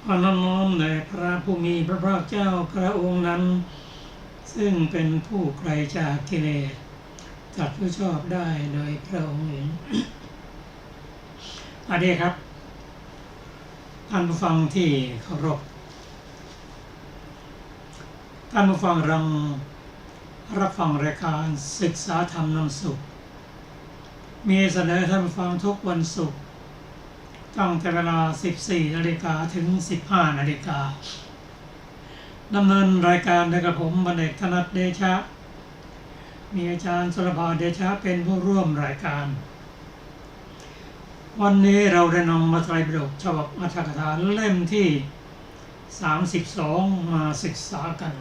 ขอน้อมแด่พระผู้มีพระภาคเจ้าพระองค์นั้นซึ่งเป็นผู้ไกลจากกิเลสตรัสรู้ชอบได้โดยพระองค์เองอดีครับท่านผู้ฟังที่เคารพท่านผู้ฟังรับฟังรายการศึกษาธรรมนำสุขมีเสนอท่านผู้ฟังทุกวันศุกร์ตั้งแต่เวลา 14 นาฬิกาถึง 15 นาฬิกาดำเนินรายการโดยกระผมบรรเอกธนัทเดชะมีอาจารย์สุรภาเดชะเป็นผู้ร่วมรายการวันนี้เราได้นำพระไตรปิฎกฉบับอรรถกถาเล่มที่ 32 มาศึกษากัน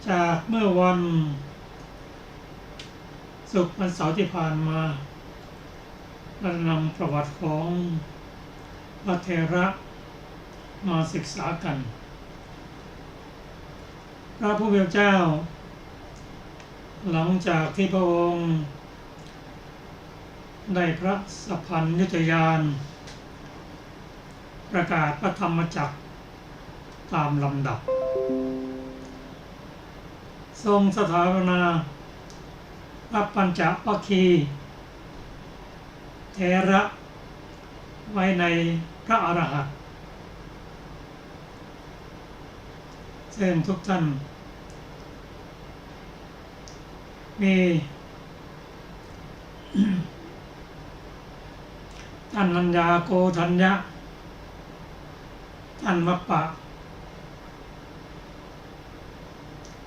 จากเมื่อวันศุกร์วันเสาร์ที่ผ่านมาเรานำประวัติของพระเถระมาศึกษากันพระผู้เป็นเจ้าหลังจากที่พระองค์ได้พระสัพพัญญุตญาณประกาศพระธรรมจักรตามลำดับทรงสถาปนาพระปัญจวัคคีย์เถระไว้ในพระอรหันต์ซึ่งทุกท่านมี ท่านนัญญาโกธัญญะท่านวัปปะ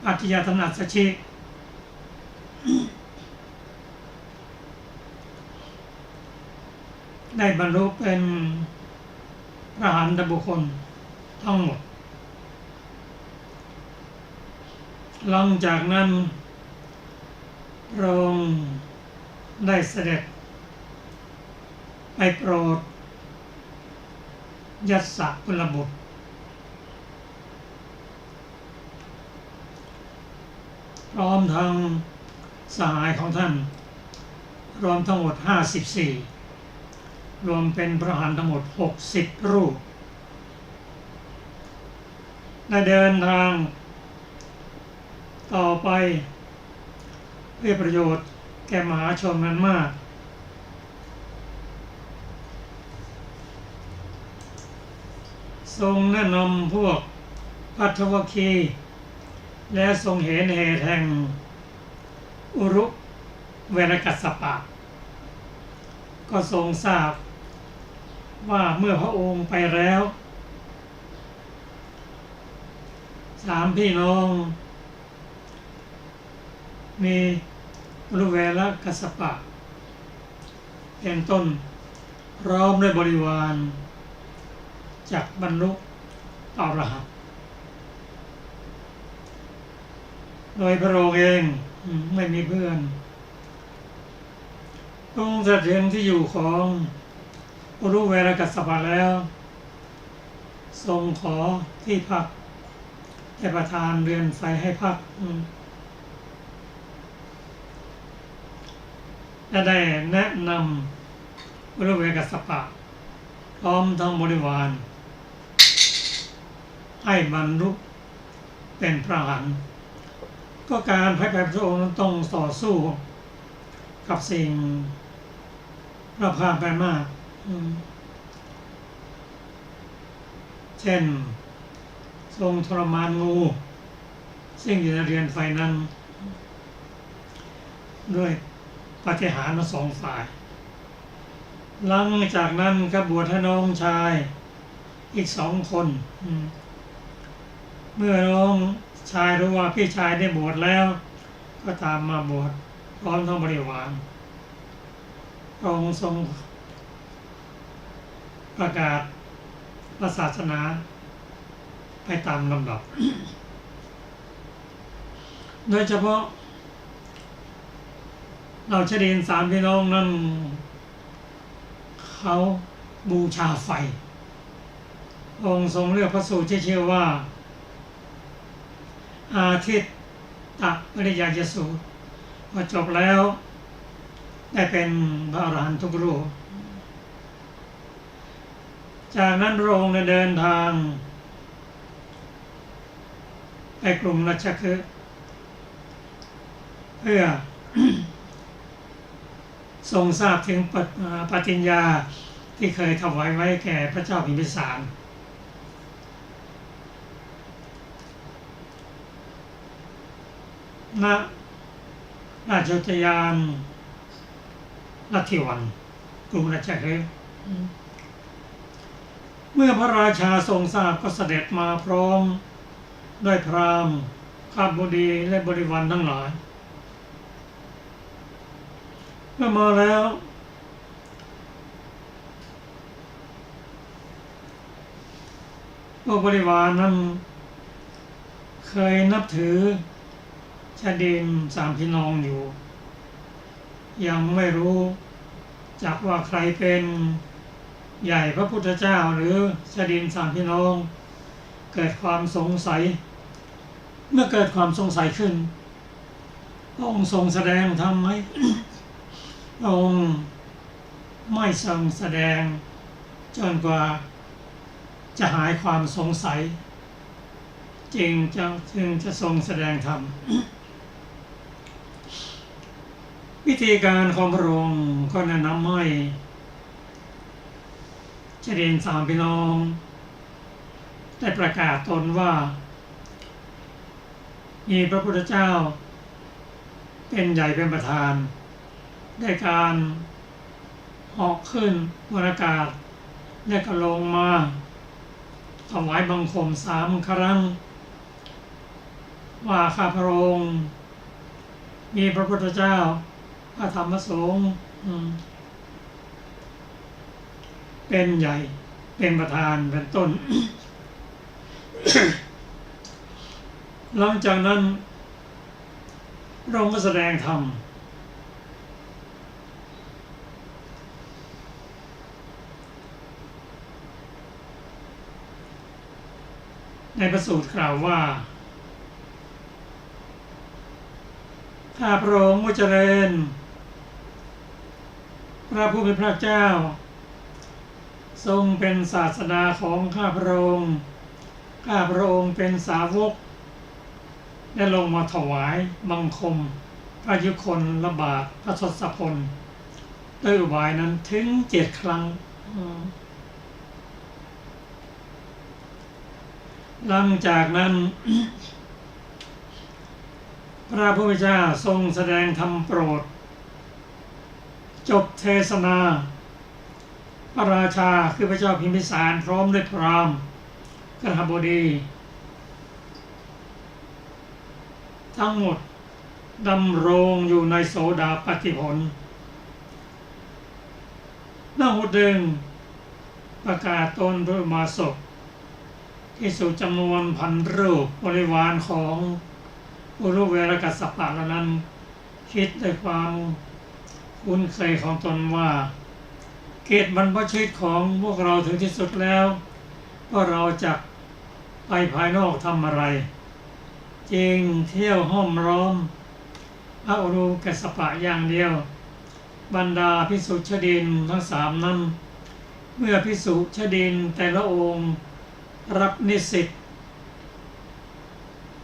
ปัจจยธนัสสชิได้บรรลุเป็นพระอรหันตบุคคลทั้งหมดหลังจากนั้นพระองค์ได้เสด็จไปโปรดยัสสะกุลบุตรพร้อมทั้งสหายของท่านรวมทั้งหมด54รวมเป็นพระอรหันต์ทั้งหมด60รูปได้เดินทางต่อไปเพื่อประโยชน์แก่มหาชนนั้นมากทรงแนะนำพวกภัททวคีและทรงเห็นเหตุแห่งอุรุเวรกัสสปะก็ทรงทราบว่าเมื่อพระองค์ไปแล้ว3พี่น้องมีอุรุเวรกัสสปะเป็นต้นพร้อมด้วยบริวารจากบรรลุอรหันต์โดยพระองค์เองไม่มีเพื่อนพระองค์เสด็จถึงที่อยู่ของอุรุเวรกัสสปะแล้วทรงขอที่พักให้ประทานเรือนไฟให้พักและได้แนะนำอุรุเวรกัสสปะพร้อมทั้งบริวารให้บรรลุเป็นพระอรหันต์ก็การพระองค์ต้องต่อสู้กับสิ่งประพาสไปมากเช่นทรงทรมานงูซึ่งอยู่ในเรือนไฟนั้นด้วยปาฏิหาริย์ทั้ง2 ฝ่ายหลังจากนั้นก็บวชให้น้องชายอีก2 คนเมื่อน้องชายรู้ว่าพี่ชายได้บวชแล้วก็ตามมาบวชพร้อมทั้งบริวารพระองค์ทรงประกาศพระศาสนาไปตามลำดับ โดยเฉพาะเราชดิน3พี่น้องนั้นเขาบูชาไฟองค์ทรงเลือกพระสูตรที่ชื่อว่าอาทิตตปริยายสูตรพอจบแล้วได้เป็นพระอรหันต์ทุกรูป จากนั้นพระองค์เดินทางไปกรุงราชคฤห์เพื่อ ทรงทราบถึงปฏิญญาที่เคยถวายไว้แก่พระเจ้าพิมพิสารณราชอุทยานลัทธิวันกรุงราชคฤห์เมื่อพระราชาทรงทราบก็เสด็จมาพร้อมด้วยพราหมณ์ข้าบดีและบริวารทั้งหลายเมื่อมาแล้วพวกบริวารนั้นเคยนับถือชาดินสามพี่น้องอยู่ยังไม่รู้จักว่าใครเป็นใหญ่พระพุทธเจ้าหรือชาดินสามพี่น้องเกิดความสงสัยเมื่อเกิดความสงสัยขึ้นพระองค์ทรงแสดงธรรมไหม พระองค์ไม่ทรงแสดงจนกว่าจะหายความสงสัยจึงจะทรงแสดงธรรม วิธีการของพระองค์ก็แนะนำให้ชาดินสามพี่น้องได้ประกาศตนว่ามีพระพุทธเจ้าเป็นใหญ่เป็นประธานได้การเหาะขึ้นบนอากาศและก็ลงมาถวายบังคม3 ครั้งว่าข้าพระองค์มีพระพุทธเจ้าพระธรรมพระสงฆ์เป็นใหญ่เป็นประธานเป็นต้น หลังจากนั้นพระองค์ก็แสดงธรรมในพระสูตรกล่าวว่าข้าพระองค์ผู้เจริญพระผู้เป็นพระเจ้าทรงเป็นศาสดาของข้าพระองค์ข้าพระองค์เป็นสาวกได้ลงมาถวายบังคมพระยุคลบาทพระทศพลด้วยอุบายนั้นถึง7 ครั้งหลังจากนั้น พระผู้เป็นเจ้าทรงแสดงธรรมโปรดจบเทศนาพระราชาคือพระเจ้าพิมพิสารพร้อมด้วยพราหมณ์กหบดีทั้งหมดดำรงอยู่ในโสดาปัตติผลนหุดึงประกาศตนพระอุบาสกที่สุจำนวน1,000 รูปบริวารของอุรุเวรกัสสปะเหล่านั้นคิดด้วยความคุ้นเคยของตนว่าเกตบรรพชิตของพวกเราถึงที่สุดแล้วก็เราจะไปภายนอกทำอะไรจึงเที่ยวห้อมล้อมพระอุรุกัสสปะอย่างเดียวบรรดาภิกษุชดินทั้ง3นั้นเมื่อภิกษุชดินแต่ละองค์รับนิสิต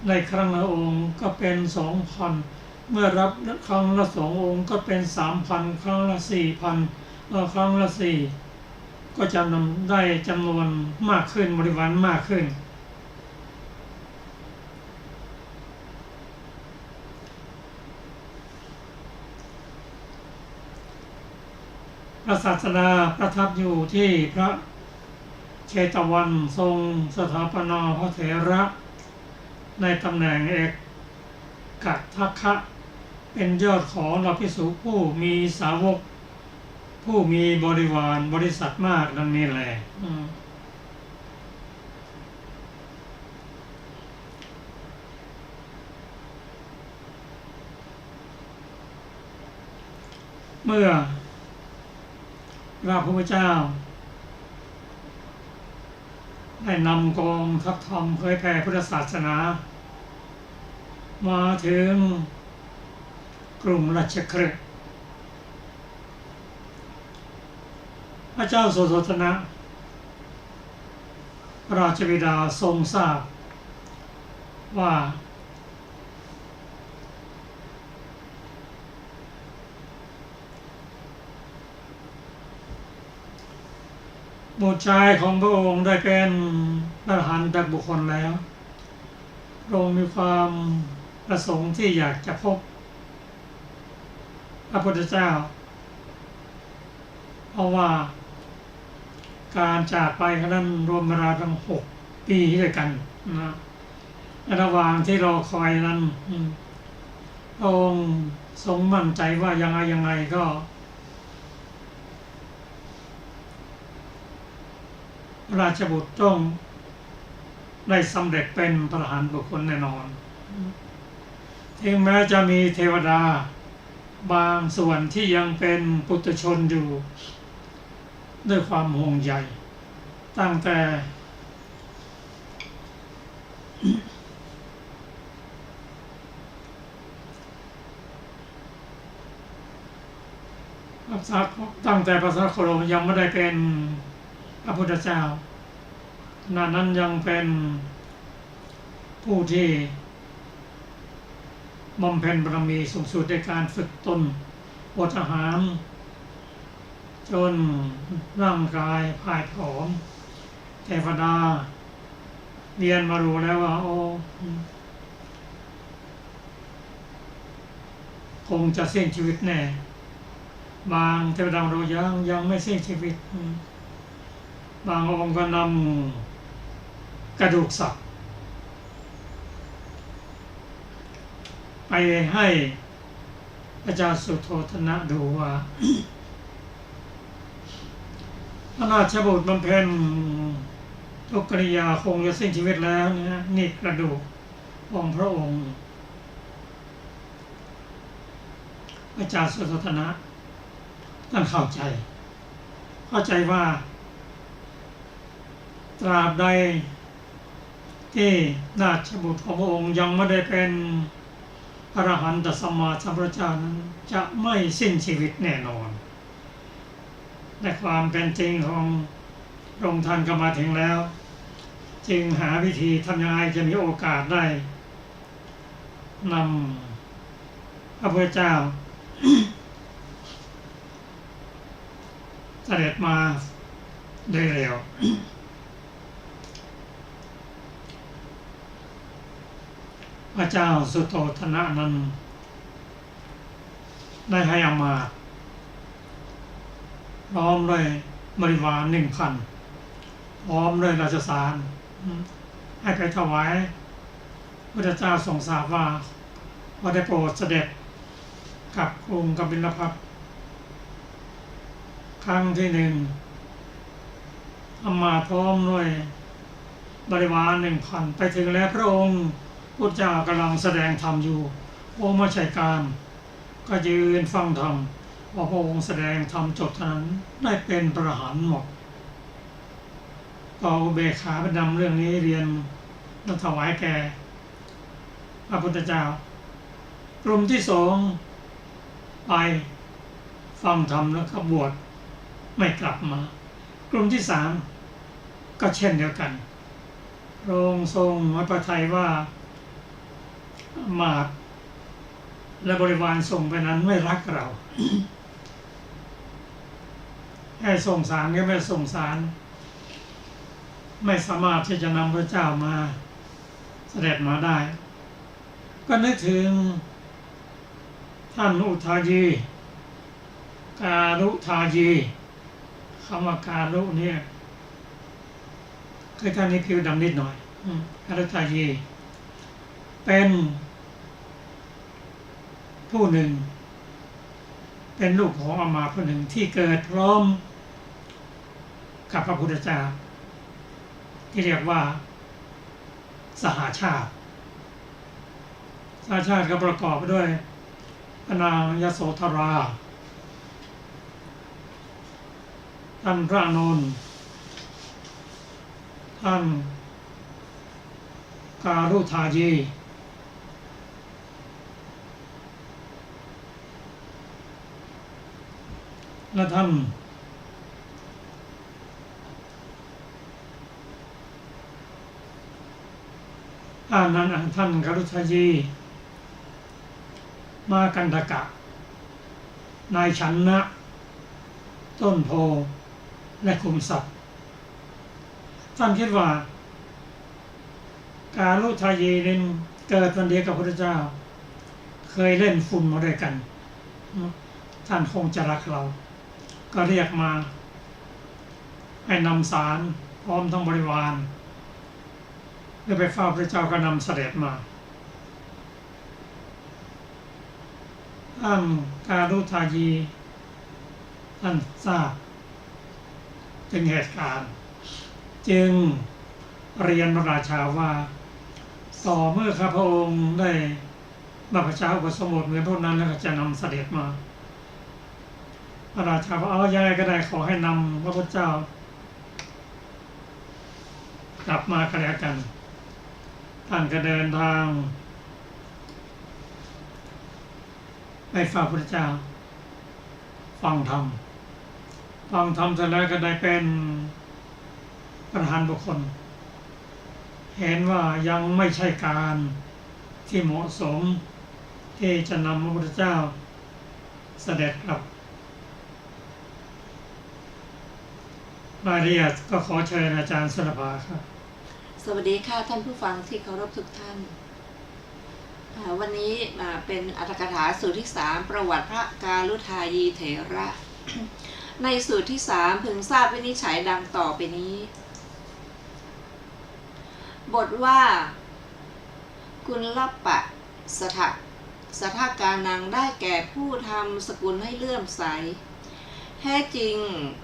ในครั้งละองค์ก็เป็น 2,000 เมื่อรับครั้งละ2 องค์ก็เป็น 3,000 ครั้งละ 4,000 ครั้งละ4ก็จะนำได้จำนวนมากขึ้นบริวารมากขึ้นพระศาสดาประทับอยู่ที่พระเชตวันทรงสถาปนาพระเถระในตำแหน่งเอกกัตถคะเป็นยอดของเราภิกษุผู้มีสาวกผู้มีบริวารบริษัทมากดังนี้แหละเมื่อพระพุทธเจ้าได้นำกองทัพธรรมเผยแผ่พุทธศาสนามาถึงกรุงราชคฤห์พระเจ้าโสธนะ พระราชบิดาทรงทราบว่าบุตรชายของพระองค์ได้เป็นพระอรหันตบุคคลแล้วพระองค์มีความประสงค์ที่อยากจะพบพระพุทธเจ้าเพราะว่าการจากไปของนั้นรวมเวลาตั้ง6 ปีด้วยกันนะระหว่างที่รอคอยนั้นพระองค์ทรงมั่นใจว่ายังไงก็ราชบุตรต้องได้สำเร็จเป็นพระอรหันตบุคคลแน่นอนถึงแม้จะมีเทวดาบางส่วนที่ยังเป็นปุถุชนอยู่ด้วยความห่วงใยตั้งแต่พระสักโคโลยังไม่ได้เป็นพระพุทธเจ้านั้นยังเป็นผู้ที่บำเพ็ญบารมีสูงสุดในการฝึกตนอดอาหารจนร่างกายพ่ายผอมเทวดาเรียนมารู้แล้วว่าคงจะสิ้นชีวิตแน่บางเทวดารู้ยังไม่สิ้นชีวิตบางองค์ก็นำกระดูกสัตว์ไปให้พระเจ้าสุโธทนะดูว่าพระราชบุตรบำเพ็ญทุกกิริยาคงจะสิ้นชีวิตแล้วเนี่ยนี่กระดูกของพระองค์พระเจ้าสุโธทนะท่านเข้าใจว่าตราบใดที่ราชบุตรของพระองค์ยังไม่ได้เป็นพระอรหันตสัมมาสัมพุทธเจ้านั้นจะไม่สิ้นชีวิตแน่นอนในความเป็นจริงของพระองค์ท่านก็มาถึงแล้วจึงหาวิธีทำยังไงจะมีโอกาสได้นำพระพุทธเจ้า เสด็จมาโดยเร็วพระเจ้าสุโธทนะนั้นได้ให้อมาตย์พร้อมด้วยบริวาร 1,000 พร้อมด้วยราชสารให้ไปถวายพระเจ้าทรงทราบว่าได้โปรดเสด็จกับกรุงกบิลพัสดุครั้งที่ 1อมาตย์พร้อมด้วยบริวาร 1,000 ไปถึงแล้วพระองค์พุทธเจ้ากำลังแสดงธรรมอยู่องค์มาชัยการก็ยืนฟังธรรมพอพระองค์แสดงธรรมจบเท่านั้นได้เป็นพระอรหันต์หมดก็อุเบกขาไปนำเรื่องนี้เรียนและถวายแก่พระพุทธเจ้ากลุ่มที่ 2ไปฟังธรรมแล้วก็บวชไม่กลับมากลุ่มที่ 3ก็เช่นเดียวกันพระองค์ทรงไว้พระทัยว่ามาตย์และบริวารส่งไปนั้นไม่รักเรา ให้ส่งสารก็ไม่ส่งสารไม่สามารถที่จะนำพระเจ้ามาเสด็จมาได้ก็นึกถึงท่านอุทายีการุทายีคำว่าการุเนี่ยคือท่านนี้ผิวดำนิดหน่อยการุทายีเป็นผู้หนึ่งเป็นลูกของอามาตย์ผู้หนึ่งที่เกิดพร้อมกับพระพุทธเจ้าที่เรียกว่าสหชาติก็ประกอบไปด้วยพระนางยโสธราท่านพระอานนท์ท่านการุทายีและท่าน นั้นท่านกฤษยีมากันตกะนายชันนะต้นโพและคุมทรัพย์ท่านคิดว่าการลุทายีนั้นเกิดวันเดียวกับพระพุทธเจ้าเคยเล่นฝุ่นมาด้วยกันท่านคงจะรักเราก็เรียกมาให้นำสารพร้อมทั้งบริวารเพื่อไปเฝ้าพระเจ้าก็นำเสด็จมาท่านการลุทายีท่านทราบถึงเหตุการณ์จึงเรียนพระราชาว่าต่อเมื่อข้าพระองค์ได้บัพชาอุปสมบทเหมือนพวกนั้นแล้วก็จะนำเสด็จมาพระราชาว่าเอายังไงก็ได้ขอให้นำพระพุทธเจ้ากลับมากันแล้วกันท่านก็เดินทางไปฝ่าพระพุทธเจ้าฟังธรรมเสร็จแล้วก็ได้เป็นประธานบุคคลเห็นว่ายังไม่ใช่การที่เหมาะสมที่จะนำพระพุทธเจ้าเสด็จกลับรายละเอียดก็ขอเชิญอาจารย์สุรภาครับสวัสดีค่ะท่านผู้ฟังที่เคารพทุกท่านวันนี้เป็นอรรถกถาสูตรที่3ประวัติพระกาลุทายีเถระ ในสูตรที่3พึงทราบวินิจฉัยดังต่อไปนี้บทว่ากุลลปะสถากานังได้แก่ผู้ทำสกุลให้เลื่อมใสแท้จริง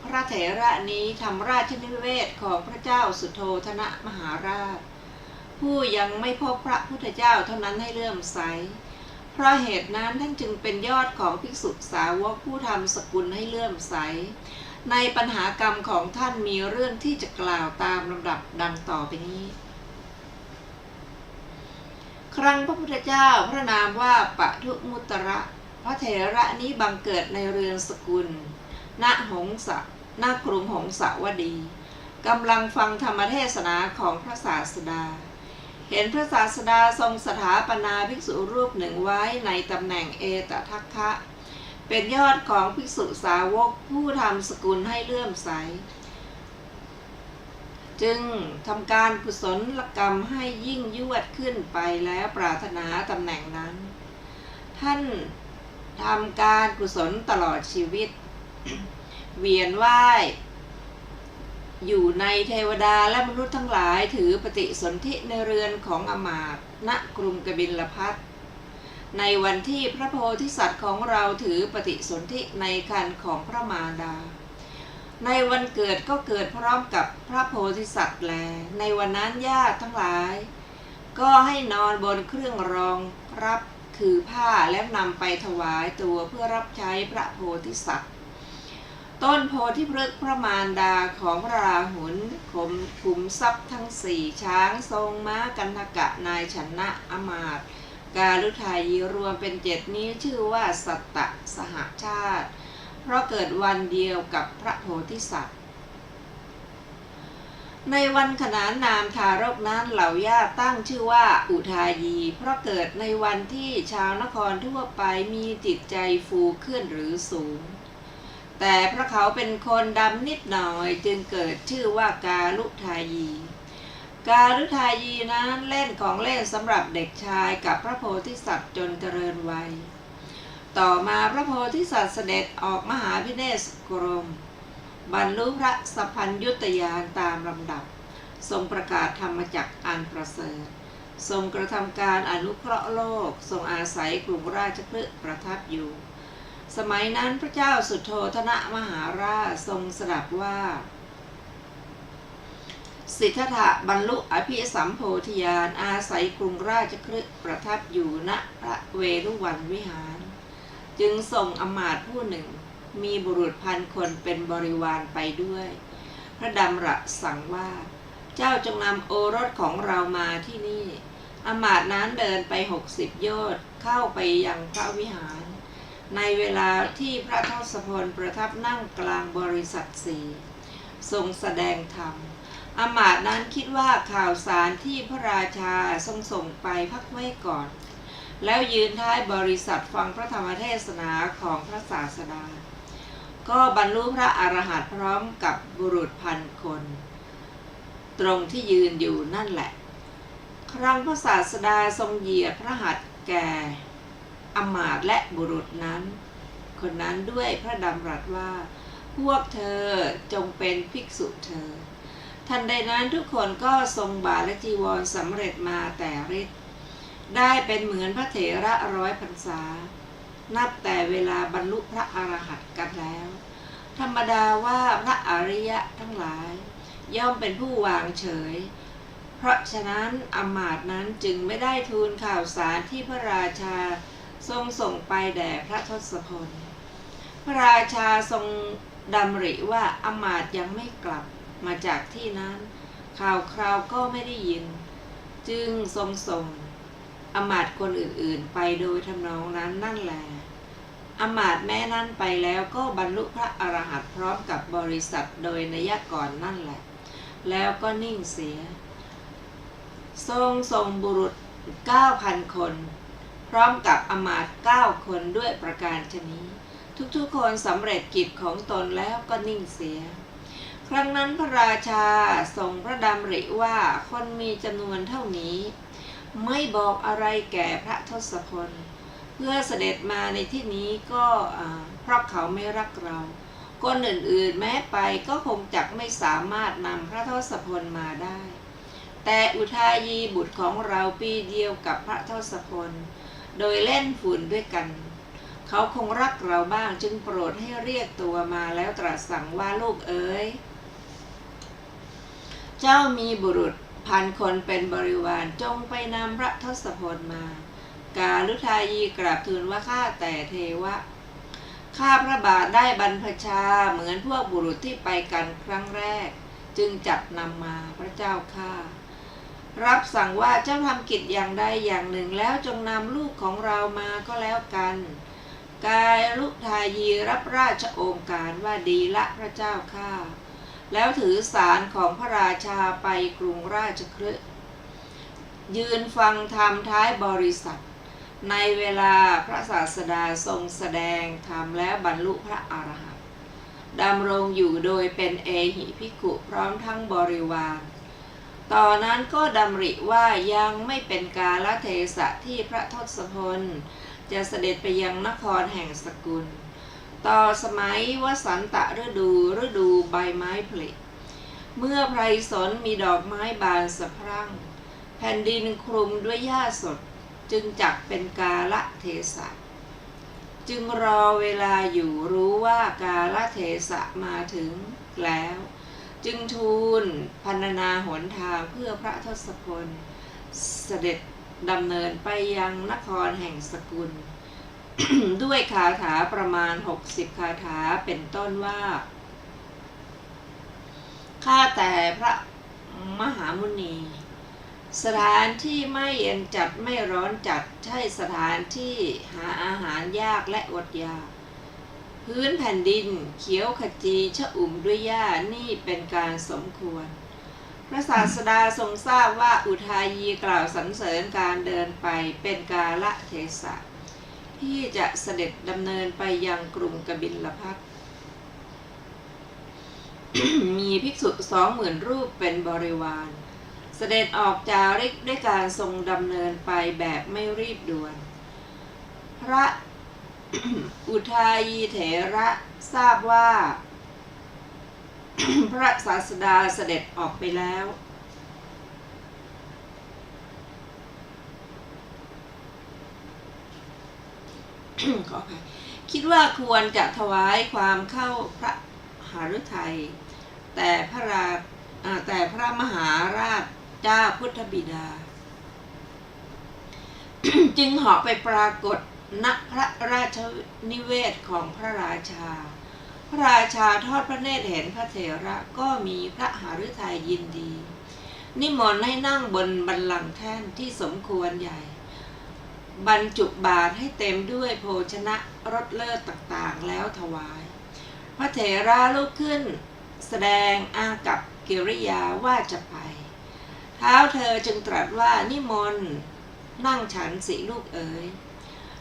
พระเถระนี้ทำราชนิเวศของพระเจ้าสุโธทนะมหาราชผู้ยังไม่พบพระพุทธเจ้าเท่านั้นให้เลื่อมใสเพราะเหตุนั้นท่านจึงเป็นยอดของภิกษุสาวกผู้ทำสกุลให้เลื่อมใสในปัญหากรรมของท่านมีเรื่องที่จะกล่าวตามลำดับดังต่อไปนี้ครั้งพระพุทธเจ้าพระนามว่าปทุมุตระพระเถระนี้บังเกิดในเรือนสกุลณกรุงหงสาวดีกำลังฟังธรรมเทศนาของพระศาสดาเห็นพระศาสดาทรงสถาปนาภิกษุรูปหนึ่งไว้ในตำแหน่งเอตทัคคะเป็นยอดของภิกษุสาวกผู้ทำสกุลให้เลื่อมใสจึงทำการกุศลกรรมให้ยิ่งยวดขึ้นไปแล้วปรารถนาตำแหน่งนั้นท่านทำการกุศลตลอดชีวิต เวียนว่ายอยู่ในเทวดาและมนุษย์ทั้งหลายถือปฏิสนธิในเรือนของอมาตย์ณกรุงกบิลพัสในวันที่พระโพธิสัตว์ของเราถือปฏิสนธิในครรภ์ของพระมารดาในวันเกิดก็เกิดพร้อมกับพระโพธิสัตว์แลในวันนั้นญาติทั้งหลายก็ให้นอนบนเครื่องรองรับคือผ้าและนำไปถวายตัวเพื่อรับใช้พระโพธิสัตว์ต้นโพธิพฤกษ์พระมารดาของพระราหุลขุมทรัพย์ทั้ง4ช้างทรงม้ากันทกะนายชนะอมาตย์กาลุทายีรวมเป็น7นี้ชื่อว่าสัตตสหชาติเพราะเกิดวันเดียวกับพระโพธิสัตว์ในวันขนานนามทารกนั้นเหล่าญาติตั้งชื่อว่าอุทายีเพราะเกิดในวันที่ชาวนครทั่วไปมีจิตใจฟูขึ้นหรือสูงแต่พระเขาเป็นคนดำนิดหน่อยจึงเกิดชื่อว่ากาลุทายีกาลุทายีนั้นเล่นของเล่นสำหรับเด็กชายกับพระโพธิสัตว์จนเจริญวัยต่อมาพระโพธิสัตว์เสด็จออกมหาวิเนศกรมบรรลุพระสัพพัญญุตญาณตามลำดับทรงประกาศธรรมจักรอันประเสริฐทรงกระทำการอนุเคราะห์โลกทรงอาศัยกรุงราชคฤห์ประทับอยู่สมัยนั้นพระเจ้าสุโธทนะมหาราชทรงสดับว่าสิทธัตถะบรรลุอภิสัมโพธิญาณอาศัยกรุงราชคฤห์ประทับอยู่ณพระเวฬุวันวิหารจึงส่งอมาตย์ผู้หนึ่งมีบุรุษ1,000 คนเป็นบริวารไปด้วยพระดำรัสสั่งว่าเจ้าจงนำโอรสของเรามาที่นี่อมาตย์นั้นเดินไป60 โยชน์เข้าไปยังพระวิหารในเวลาที่พระทศพลประทับนั่งกลางบริษัท4ทรงแสดงธรรม อำมาตย์นั้นคิดว่าข่าวสารที่พระราชาทรงส่งไปพักไว้ก่อน แล้วยืนท้ายบริษัทฟังพระธรรมเทศนาของพระศาสดาก็บรรลุพระอรหันต์พร้อมกับบุรุษพันคน ตรงที่ยืนอยู่นั่นแหละครั้งพระศาสดาทรงเหยียดพระหัตถ์แก่อมาตย์และบุรุษนั้นคนนั้นด้วยพระดำรัสว่าพวกเธอจงเป็นภิกษุเธอทันใดนั้นทุกคนก็ทรงบาตรและจีวรสำเร็จมาแต่ฤทธิ์ได้เป็นเหมือนพระเถระ100 พรรษานับแต่เวลาบรรลุพระอรหันต์กันแล้วธรรมดาว่าพระอริยะทั้งหลายย่อมเป็นผู้วางเฉยเพราะฉะนั้นอมาตย์นั้นจึงไม่ได้ทูลข่าวสารที่พระราชาทรงส่งไปแด่พระทศพลพระราชาทรงดำริว่าอมาตย์ยังไม่กลับมาจากที่นั้นข่าวคราวก็ไม่ได้ยินจึงทรงส่งอมาตย์คนอื่นๆไปโดยทำนองนั้นนั่นแหละอมาตย์แม้นั้นไปแล้วก็บรรลุพระอรหันต์พร้อมกับบริษัทโดยนัยก่อนนั่นแหละแล้วก็นิ่งเสียทรงส่งบุรุษ 9,000 คนพร้อมกับอมาตย์9 คนด้วยประการชนี้ทุกๆคนสำเร็จกิจของตนแล้วก็นิ่งเสียครั้งนั้นพระราชาทรงพระดำริว่าคนมีจำนวนเท่านี้ไม่บอกอะไรแก่พระทศพลเพื่อเสด็จมาในที่นี้ก็เพราะเขาไม่รักเราคนอื่นๆแม้ไปก็คงจักไม่สามารถนำพระทศพลมาได้แต่อุทายีบุตรของเราปีเดียวกับพระทศพลโดยเล่นฝุ่นด้วยกันเขาคงรักเราบ้างจึงโปรดให้เรียกตัวมาแล้วตรัสสั่งว่าลูกเอ๋ยเจ้ามีบุรุษ1,000 คนเป็นบริวารจงไปนำพระทศพลมากาลุทายีกราบทูลว่าข้าแต่เทวะข้าพระบาทได้บรรพชาเหมือนพวกบุรุษที่ไปกันครั้งแรกจึงจัดนำมาพระเจ้าข้ารับสั่งว่าเจ้าทำกิจอย่างใดอย่างหนึ่งแล้วจงนำลูกของเรามาก็แล้วกันกาลุทายีรับราชโองการว่าดีละพระเจ้าข้าแล้วถือสารของพระราชาไปกรุงราชคฤห์ยืนฟังธรรมท้ายบริษัทในเวลาพระศาสดาทรงแสดงธรรมแล้วบรรลุพระอรหันต์ดำรงอยู่โดยเป็นเอหิภิกขุพร้อมทั้งบริวารต่อนนั้นก็ดำริว่ายังไม่เป็นกาลเทศะที่พระทศพลจะเสด็จไปยังนครแห่งสกุลต่อสมัยวสันตฤดูใบไม้ผลิเมื่อไพรสนมีดอกไม้บานสะพรั่งแผ่นดินคลุมด้วยหญ้าสดจึงจักเป็นกาลเทศะจึงรอเวลาอยู่รู้ว่ากาลเทศะมาถึงแล้วจึงทูลพรรณนาหนทางเพื่อพระทศพลเสด็จดำเนินไปยังนครแห่งสกุล ด้วยคาถาประมาณ60 คาถาเป็นต้นว่าข้าแต่พระมหามุนีสถานที่ไม่เย็นจัดไม่ร้อนจัดใช่สถานที่หาอาหารยากและอดอยากพื้นแผ่นดินเขียวขจีชอุ่มด้วยหญ้านี่เป็นการสมควรพระศาสดาทรงทราบว่าอุทายีกล่าวสรรเสริญการเดินไปเป็นกาลเทศะที่จะเสด็จดำเนินไปยังกรุงกบิลพัส มีภิกษุ 20,000 รูปเป็นบริวารเสด็จออกจาริกด้วยการทรงดำเนินไปแบบไม่รีบด่วนพระ อุทายีเถระทราบว่า พระศาสดาเสด็จออกไปแล้วขออภัยคิดว่าควรจะถวายความเข้าพระหฤทัยแต่พระมหาราชเจ้าพุทธบิดา จึงเหาะไปปรากฏณพระราชนิเวศของพระราชาพระราชาทอดพระเนตรเห็นพระเถระก็มีพระหฤทัยยินดีนิมนต์ให้นั่งบนบัลลังก์แท่นที่สมควรใหญ่บรรจุบาตรให้เต็มด้วยโภชนะรสเลิศต่างๆแล้วถวายพระเถระลุกขึ้นแสดงอากัป กิริยาว่าจะไปเท้าเธอจึงตรัสว่านิมนต์นั่งฉันสิลูกเอ๋ย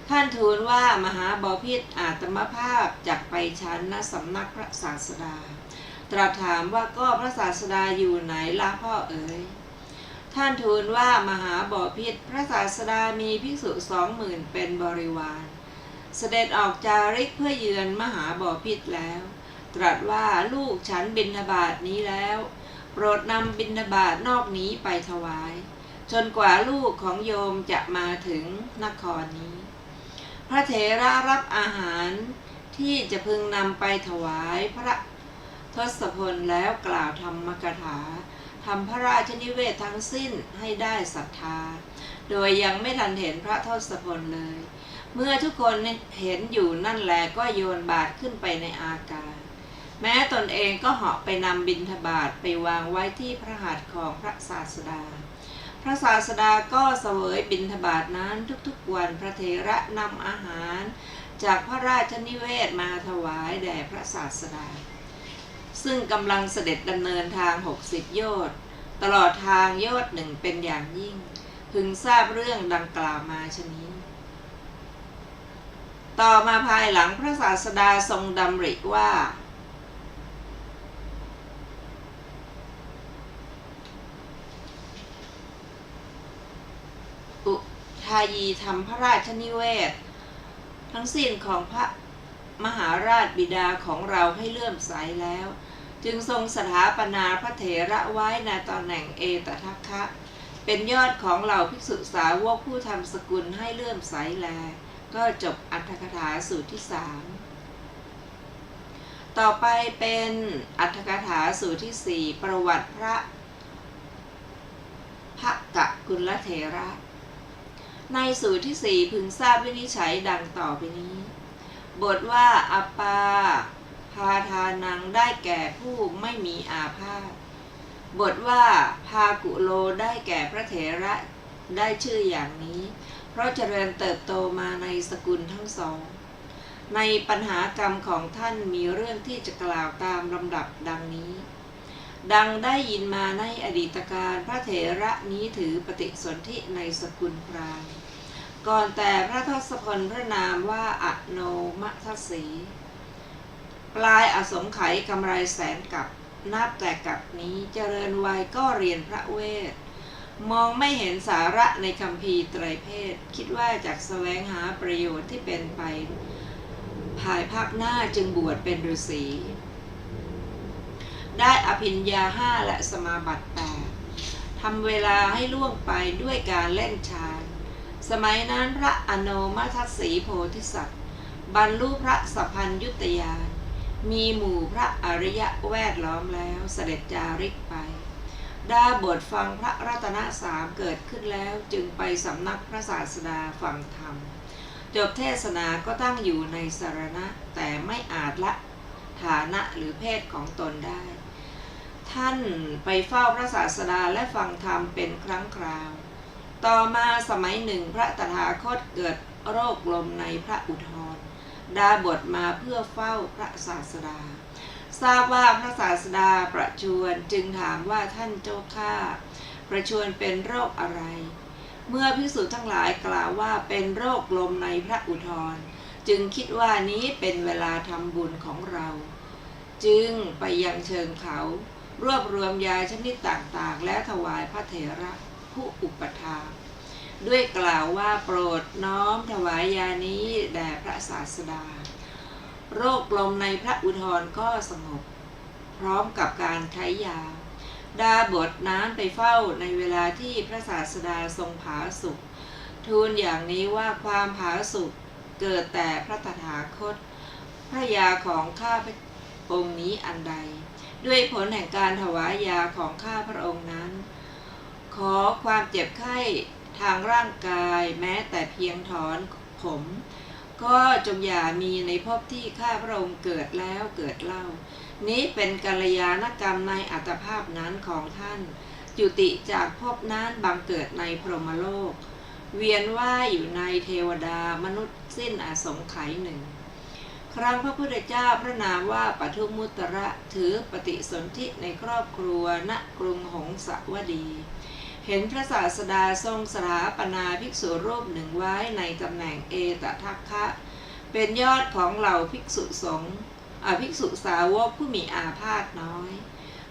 ท่านทูลว่ามหาบพิตรอาตมภาพจักไปฉันณสำนักพระศาสดาตรัสถามว่าก็พระศาสดาอยู่ไหนล่ะพ่อเอ๋ยท่านทูลว่ามหาบพิตรพระศาสดามีภิกษุ20,000เป็นบริวารเสด็จออกจาริกเพื่อเยือนมหาบพิตรแล้วตรัสว่าลูกฉันบิณฑบาตนี้แล้วโปรดนำบิณฑบาตนอกนี้ไปถวายจนกว่าลูกของโยมจะมาถึงนครนี้พระเถระรับอาหารที่จะพึงนำไปถวายพระทศพลแล้วกล่าวธรรมกถาทำพระราชนิเวศทั้งสิ้นให้ได้ศรัทธาโดยยังไม่ทันเห็นพระทศพลเลยเมื่อทุกคนเห็นอยู่นั่นแลก็โยนบาตรขึ้นไปในอากาศแม้ตนเองก็เหาะไปนำบิณฑบาตไปวางไว้ที่พระหัตถ์ของพระศาสดาพระศาสดาก็เสวยบิณฑบาตนั้นทุกๆวันพระเถระนำอาหารจากพระราชนิเวศมาถวายแด่พระศาสดาซึ่งกำลังเสด็จดำเนินทาง60 โยชน์ตลอดทางโยชน์หนึ่งเป็นอย่างยิ่งพึงทราบเรื่องดังกล่าวมาชนี้ต่อมาภายหลังพระศาสดาทรงดำริว่าอุทายีทำพระราชนิเวศทั้งสิ้นของพระมหาราชบิดาของเราให้เลื่อมใสแล้วจึงทรงสถาปนาพระเถระไว้ในตำแหน่งเอตทัคคะเป็นยอดของเหล่าภิกษุสาวกผู้ทำสกุลให้เลื่อมใสแลก็จบอรรถกถาสูตรที่ 3ต่อไปเป็นอรรถกถาสูตรที่ 4ประวัติพระภกกุลเถระในสูตรที่ 4พึงทราบวินิจฉัยดังต่อไปนี้บทว่าอปาพาทานังได้แก่ผู้ไม่มีอาพาธบทว่าพากุโลได้แก่พระเถระได้ชื่ออย่างนี้เพราะเจริญเติบโตมาในสกุลทั้งสองในปัญหากรรมของท่านมีเรื่องที่จะกล่าวตามลำดับดังนี้ดังได้ยินมาในอดีตการพระเถระนี้ถือปฏิสนธิในสกุลพราหมณ์ก่อนแต่พระทศพลพระนามว่าอโนมัทสีปลายอสงไขยกำไรแสนกับนับแต่กับนี้เจริญวัยก็เรียนพระเวทมองไม่เห็นสาระในคัมภีร์ไตรเพศคิดว่าจากแสวงหาประโยชน์ที่เป็นไปภายภาคหน้าจึงบวชเป็นฤาษีได้อภิญญา5และสมาบัติ8ทำเวลาให้ล่วงไปด้วยการเล่นฌานสมัยนั้นพระอโนมัทสีโพธิสัตว์บรรลุพระสัพพัญญุตญาณมีหมู่พระอริยะแวดล้อมแล้วเสด็จจาริกไปได้บทฟังพระรัตนสามเกิดขึ้นแล้วจึงไปสำนักพระศาสดาฟังธรรมจบเทศนาก็ตั้งอยู่ในสรณะแต่ไม่อาจละฐานะหรือเพศของตนได้ท่านไปเฝ้าพระศาสดาและฟังธรรมเป็นครั้งคราวต่อมาสมัยหนึ่งพระตถาคตเกิดโรคลมในพระอุทรดาบทมาเพื่อเฝ้าพระศาสดาทราบว่าพระศาสดาประชวรจึงถามว่าท่านเจ้าข้าประชวรเป็นโรคอะไรเมื่อภิกษุทั้งหลายกล่าวว่าเป็นโรคลมในพระอุทรจึงคิดว่านี้เป็นเวลาทำบุญของเราจึงไปยังเชิงเขารวบรวมยาชนิดต่างๆและถวายพระเถระผู้อุปถากด้วยกล่าวว่าโปรดน้อมถวายยานี้แด่พระศาสดาโรคลมในพระอุทรก็สงบพร้อมกับการใช้ยาดาบทนั้นไปเฝ้าในเวลาที่พระศาสดาทรงผาสุกทูลอย่างนี้ว่าความผาสุกเกิดแต่พระตถาคตพระยาของข้าพระองค์นี้อันใดด้วยผลแห่งการถวายยาของข้าพระองค์นั้นขอความเจ็บไข้ทางร่างกายแม้แต่เพียงถอนผมก็จงอย่ามีในภพที่ข้าพระองค์เกิดแล้วเกิดเล่านี้เป็นกัลยาณกรรมในอัตภาพนั้นของท่านจุติจากภพนั้นบังเกิดในพรหมโลกเวียนว่ายอยู่ในเทวดามนุษย์สิ้นอสงไขยหนึ่ง ครั้งพระพุทธเจ้าพระนามว่าปทุมมุตระถือปฏิสนธิในครอบครัวณกรุงหงสาวดี เห็นพระศาสดาทรงสถาปนาภิกษุรูปหนึ่งไว้ในตำแหน่งเอตทัคคะเป็นยอดของเหล่าภิกษุสงฆ์ภิกษุสาวกผู้มีอาพาธน้อย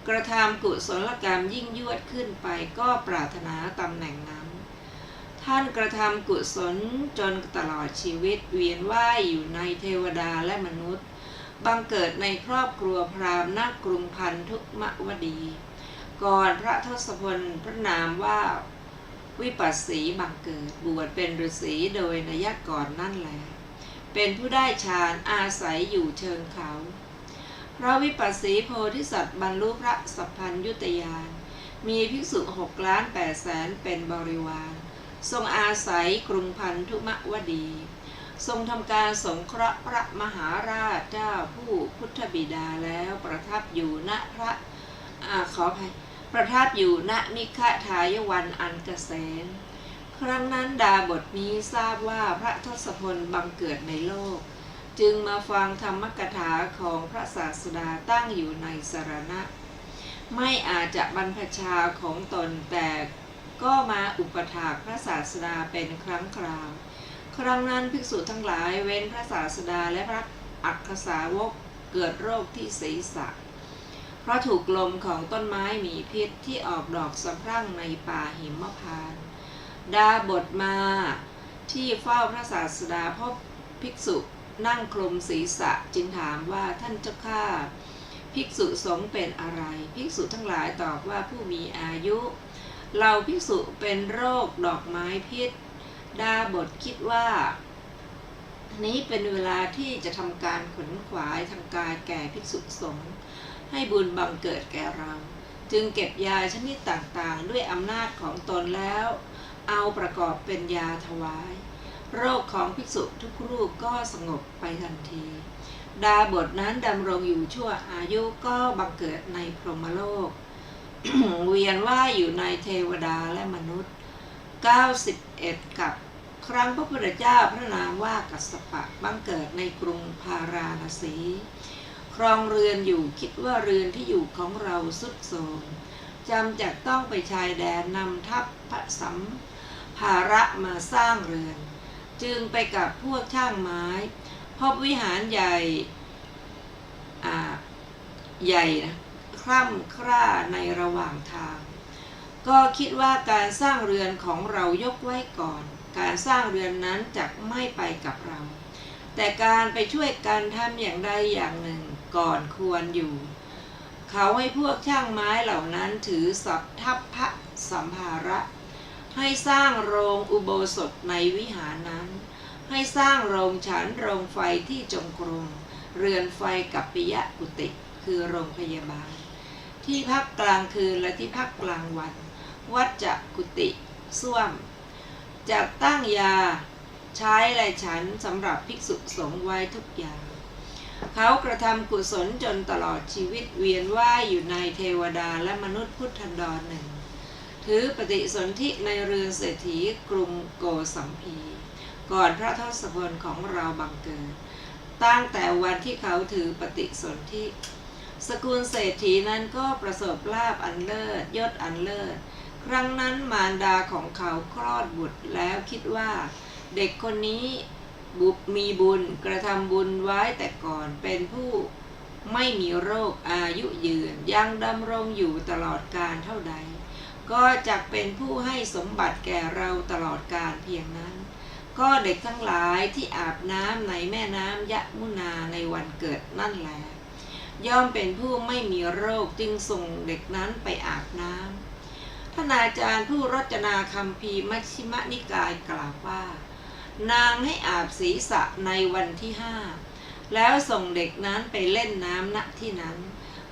กระทำกุศลกรรมยิ่งยวดขึ้นไปก็ปรารถนาตำแหน่งนั้นท่านกระทำกุศลจนตลอดชีวิตเวียนว่ายอยู่ในเทวดาและมนุษย์บังเกิดในครอบครัวพราหมณ์ณกรุงพันธุมวดีก่อนพระทศพลพระนามว่าวิปัสสีบังเกิดบวชเป็นฤาษีโดยนัยก่อนนั่นแหละเป็นผู้ได้ฌานอาศัยอยู่เชิงเขาพระวิปัสสีโพธิสัตว์บรรลุพระสัพพัญญุตญาณมีภิกษุ6,800,000เป็นบริวารทรงอาศัยกรุงพันธุมวดีทรงทำการสงเคราะห์พระมหาราชเจ้าผู้พุทธบิดาแล้วประทับอยู่ณประทับอยู่ณนิคทายวันอันเกษมครั้งนั้นดาบทนี้ทราบว่าพระทศพลบังเกิดในโลกจึงมาฟังธรรมกถาของพระศาสดาตั้งอยู่ในสรณะไม่อาจจะบรรพชาของตนแต่ก็มาอุปถากพระศาสดาเป็นครั้งคราวครั้งนั้นภิกษุทั้งหลายเว้นพระศาสดาและพระอักขสาวกเกิดโรคที่ศีรษะเพราะถูกลมของต้นไม้มีพิษที่ออกดอกสะพรั่งในป่าหิมพานต์ดาบทมาที่เฝ้าพระศาสดาพบภิกษุนั่งคลุมศีรษะจึงถามว่าท่านเจ้าข้าภิกษุสงฆ์เป็นอะไรภิกษุทั้งหลายตอบว่าผู้มีอายุเราภิกษุเป็นโรคดอกไม้พิษดาบทคิดว่านี้เป็นเวลาที่จะทำการขนขวายทางกายแก่ภิกษุสงฆ์ให้บุญบังเกิดแก่เราจึงเก็บยาชนิดต่างๆด้วยอำนาจของตนแล้วเอาประกอบเป็นยาถวายโรคของภิกษุทุกรูปก็สงบไปทันทีดาบทนั้นดำรงอยู่ชั่วอายุก็บังเกิดในพรหมโลก เวียนว่ายอยู่ในเทวดาและมนุษย์91กับครั้งพระพุทธเจ้าพระนามว่ากัสสปะบังเกิดในกรุงพาราณสีครองเรือนอยู่คิดว่าเรือนที่อยู่ของเราสุดโทรมจำจากต้องไปชายแดนนำทัพพระสัมภาระมาสร้างเรือนจึงไปกับพวกช่างไม้พบวิหารใหญ่นะคร่ำคร่าในระหว่างทางก็คิดว่าการสร้างเรือนของเรายกไว้ก่อนการสร้างเรือนนั้นจะไม่ไปกับเราแต่การไปช่วยกันทำอย่างใดอย่างหนึ่งก่อนควรอยู่เขาให้พวกช่างไม้เหล่านั้นถือทัพพระสัมภาระให้สร้างโรงอุโบสถในวิหารนั้นให้สร้างโรงฉันโรงไฟที่จงกรมเรือนไฟกัปปิยกุติคือโรงพยาบาลที่พักกลางคืนและที่พักกลางวันวัดจักกุติส้วมจัดตั้งยาใช้และฉันสำหรับภิกษุสงฆ์ไว้ทุกอย่างเขากระทำกุศลจนตลอดชีวิตเวียนว่ายอยู่ในเทวดาและมนุษย์พุทธันดรหนึ่งถือปฏิสนธิในเรือนเศรษฐีกรุงโกสัมพีก่อนพระทศพลของเราบังเกิดตั้งแต่วันที่เขาถือปฏิสนธิสกุลเศรษฐีนั้นก็ประสบลาภอันเลิศยศอันเลิศครั้งนั้นมารดาของเขาคลอดบุตรแล้วคิดว่าเด็กคนนี้มีบุญกระทำบุญไว้แต่ก่อนเป็นผู้ไม่มีโรคอายุยืนยังดำรงอยู่ตลอดกาลเท่าใดก็จักเป็นผู้ให้สมบัติแก่เราตลอดกาลเพียงนั้นก็เด็กทั้งหลายที่อาบน้ำในแม่น้ำยมุนาในวันเกิดนั่นแหละย่อมเป็นผู้ไม่มีโรคจึงส่งเด็กนั้นไปอาบน้ำท่านอาจารย์ผู้รจนาคัมภีร์มัชฌิมนิกายกล่าวว่านางให้อาบศีรษะในวันที่5แล้วส่งเด็กนั้นไปเล่นน้ำณที่นั้น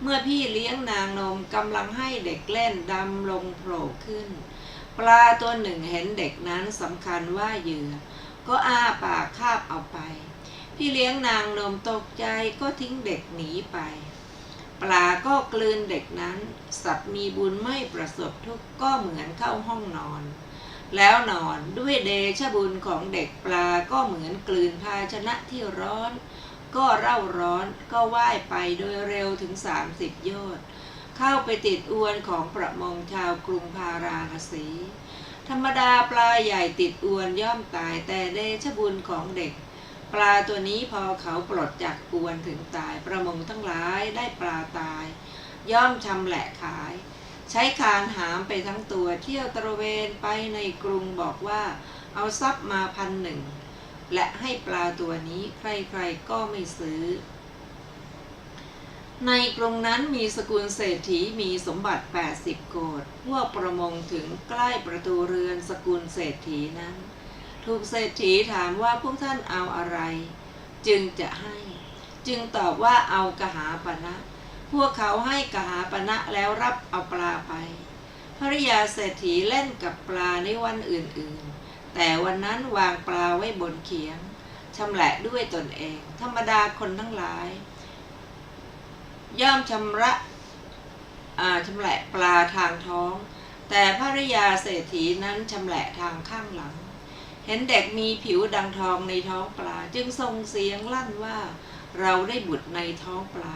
เมื่อพี่เลี้ยงนางนมกำลังให้เด็กเล่นดำลงโผล่ขึ้นปลาตัวหนึ่งเห็นเด็กนั้นสำคัญว่าเหยื่อก็อ้าปากคาบเอาไปพี่เลี้ยงนางนมตกใจก็ทิ้งเด็กหนีไปปลาก็กลืนเด็กนั้นสัตว์มีบุญไม่ประสบทุกข์ก็เหมือนเข้าห้องนอนแล้วนอนด้วยเดชบุญของเด็กปลาก็เหมือนกลืนภาชนะที่ร้อน ก็เร่าร้อนก็ว่ายไปโดยเร็วถึง30 โยชน์เข้าไปติดอวนของประมงชาวกรุงพาราณสี ธรรมดาปลาใหญ่ติดอวนย่อมตายแต่เดชบุญของเด็กปลาตัวนี้พอเขาปลดจากอวนถึงตายประมงทั้งหลายได้ปลาตายย่อมชำแหละขายใช้คานหามไปทั้งตัวเที่ยวตระเวนไปในกรุงบอกว่าเอาทรัพย์มา1,000และให้ปลาตัวนี้ใครๆก็ไม่ซื้อในกรุงนั้นมีสกุลเศรษฐีมีสมบัติ80 โกฏพวกประมงถึงใกล้ประตูเรือนสกุลเศรษฐีนั้นถูกเศรษฐีถามว่าพวกท่านเอาอะไรจึงจะให้จึงตอบว่าเอากหาปณะพวกเขาให้กหาปณะแล้วรับเอาปลาไปภริยาเศรษฐีเล่นกับปลาในวันอื่นๆแต่วันนั้นวางปลาไว้บนเขียงชำแหละด้วยตนเองธรรมดาคนทั้งหลายย่อมชำแหละปลาทางท้องแต่ภริยาเศรษฐีนั้นชำแหละทางข้างหลังเห็นเด็กมีผิวดังทองในท้องปลาจึงส่งเสียงลั่นว่าเราได้บุตรในท้องปลา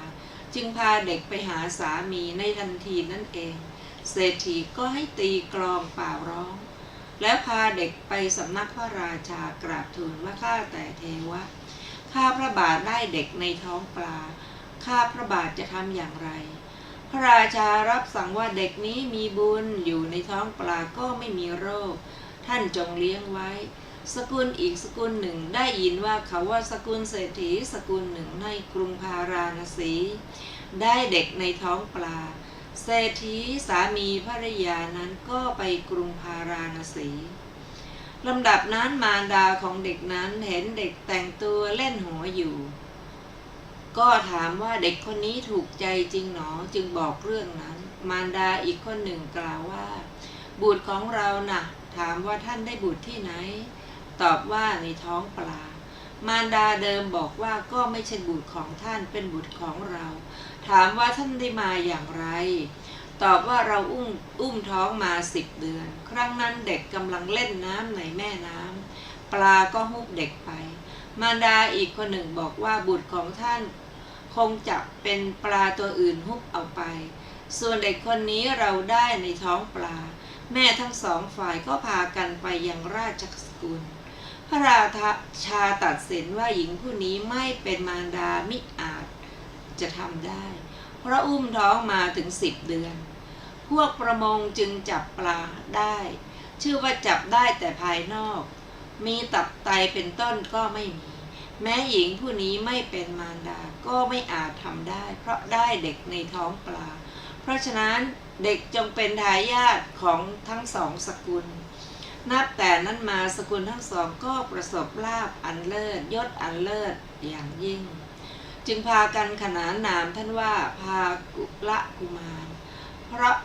จึงพาเด็กไปหาสามีในทันทีนั่นเองเศรษฐีก็ให้ตีกลองเป่าร้องแล้วพาเด็กไปสำนักพระราชากราบทูลว่าข้าแต่เทวะข้าพระบาทได้เด็กในท้องปลาข้าพระบาทจะทำอย่างไรพระราชารับสั่งว่าเด็กนี้มีบุญอยู่ในท้องปลาก็ไม่มีโรคท่านจงเลี้ยงไว้สกุลอีกสกุลหนึ่งได้ยินว่าเขาว่าสกุลเศรษฐีสกุลหนึ่งในกรุงพาราณสีได้เด็กในท้องปลาเศรษฐีสามีภริยานั้นก็ไปกรุงพาราณสีลำดับนั้นมารดาของเด็กนั้นเห็นเด็กแต่งตัวเล่นหัวอยู่ก็ถามว่าเด็กคนนี้ถูกใจจริงหนอจึงบอกเรื่องนั้นมารดาอีกคนหนึ่งกล่าวว่าบุตรของเราน่ะถามว่าท่านได้บุตรที่ไหนตอบว่าในท้องปลามารดาเดิมบอกว่าก็ไม่ใช่บุตรของท่านเป็นบุตรของเราถามว่าท่านได้มาอย่างไรตอบว่าเราอุ้มท้องมา10 เดือนครั้งนั้นเด็กกำลังเล่นน้ำในแม่น้ำปลาก็ฮุบเด็กไปมารดาอีกคนหนึ่งบอกว่าบุตรของท่านคงจับเป็นปลาตัวอื่นฮุบเอาไปส่วนเด็กคนนี้เราได้ในท้องปลาแม่ทั้งสองฝ่ายก็พากันไปยังราชสกุลพระราชาตัดสินว่าหญิงผู้นี้ไม่เป็นมารดามิอาจจะทำได้เพราะอุ้มท้องมาถึง10 เดือนพวกประมงจึงจับปลาได้ชื่อว่าจับได้แต่ภายนอกมีตับไตเป็นต้นก็ไม่มีแม้หญิงผู้นี้ไม่เป็นมารดาก็ไม่อาจทำได้เพราะได้เด็กในท้องปลาเพราะฉะนั้นเด็กจงเป็นทายาทของทั้งสองสกุลนับแต่นั้นมาสกุลทั้งสองก็ประสบลาภอันเลิศยศอันเลิศอย่างยิ่งจึงพากันขนานนามท่านว่าภากุละกุมารเพราะ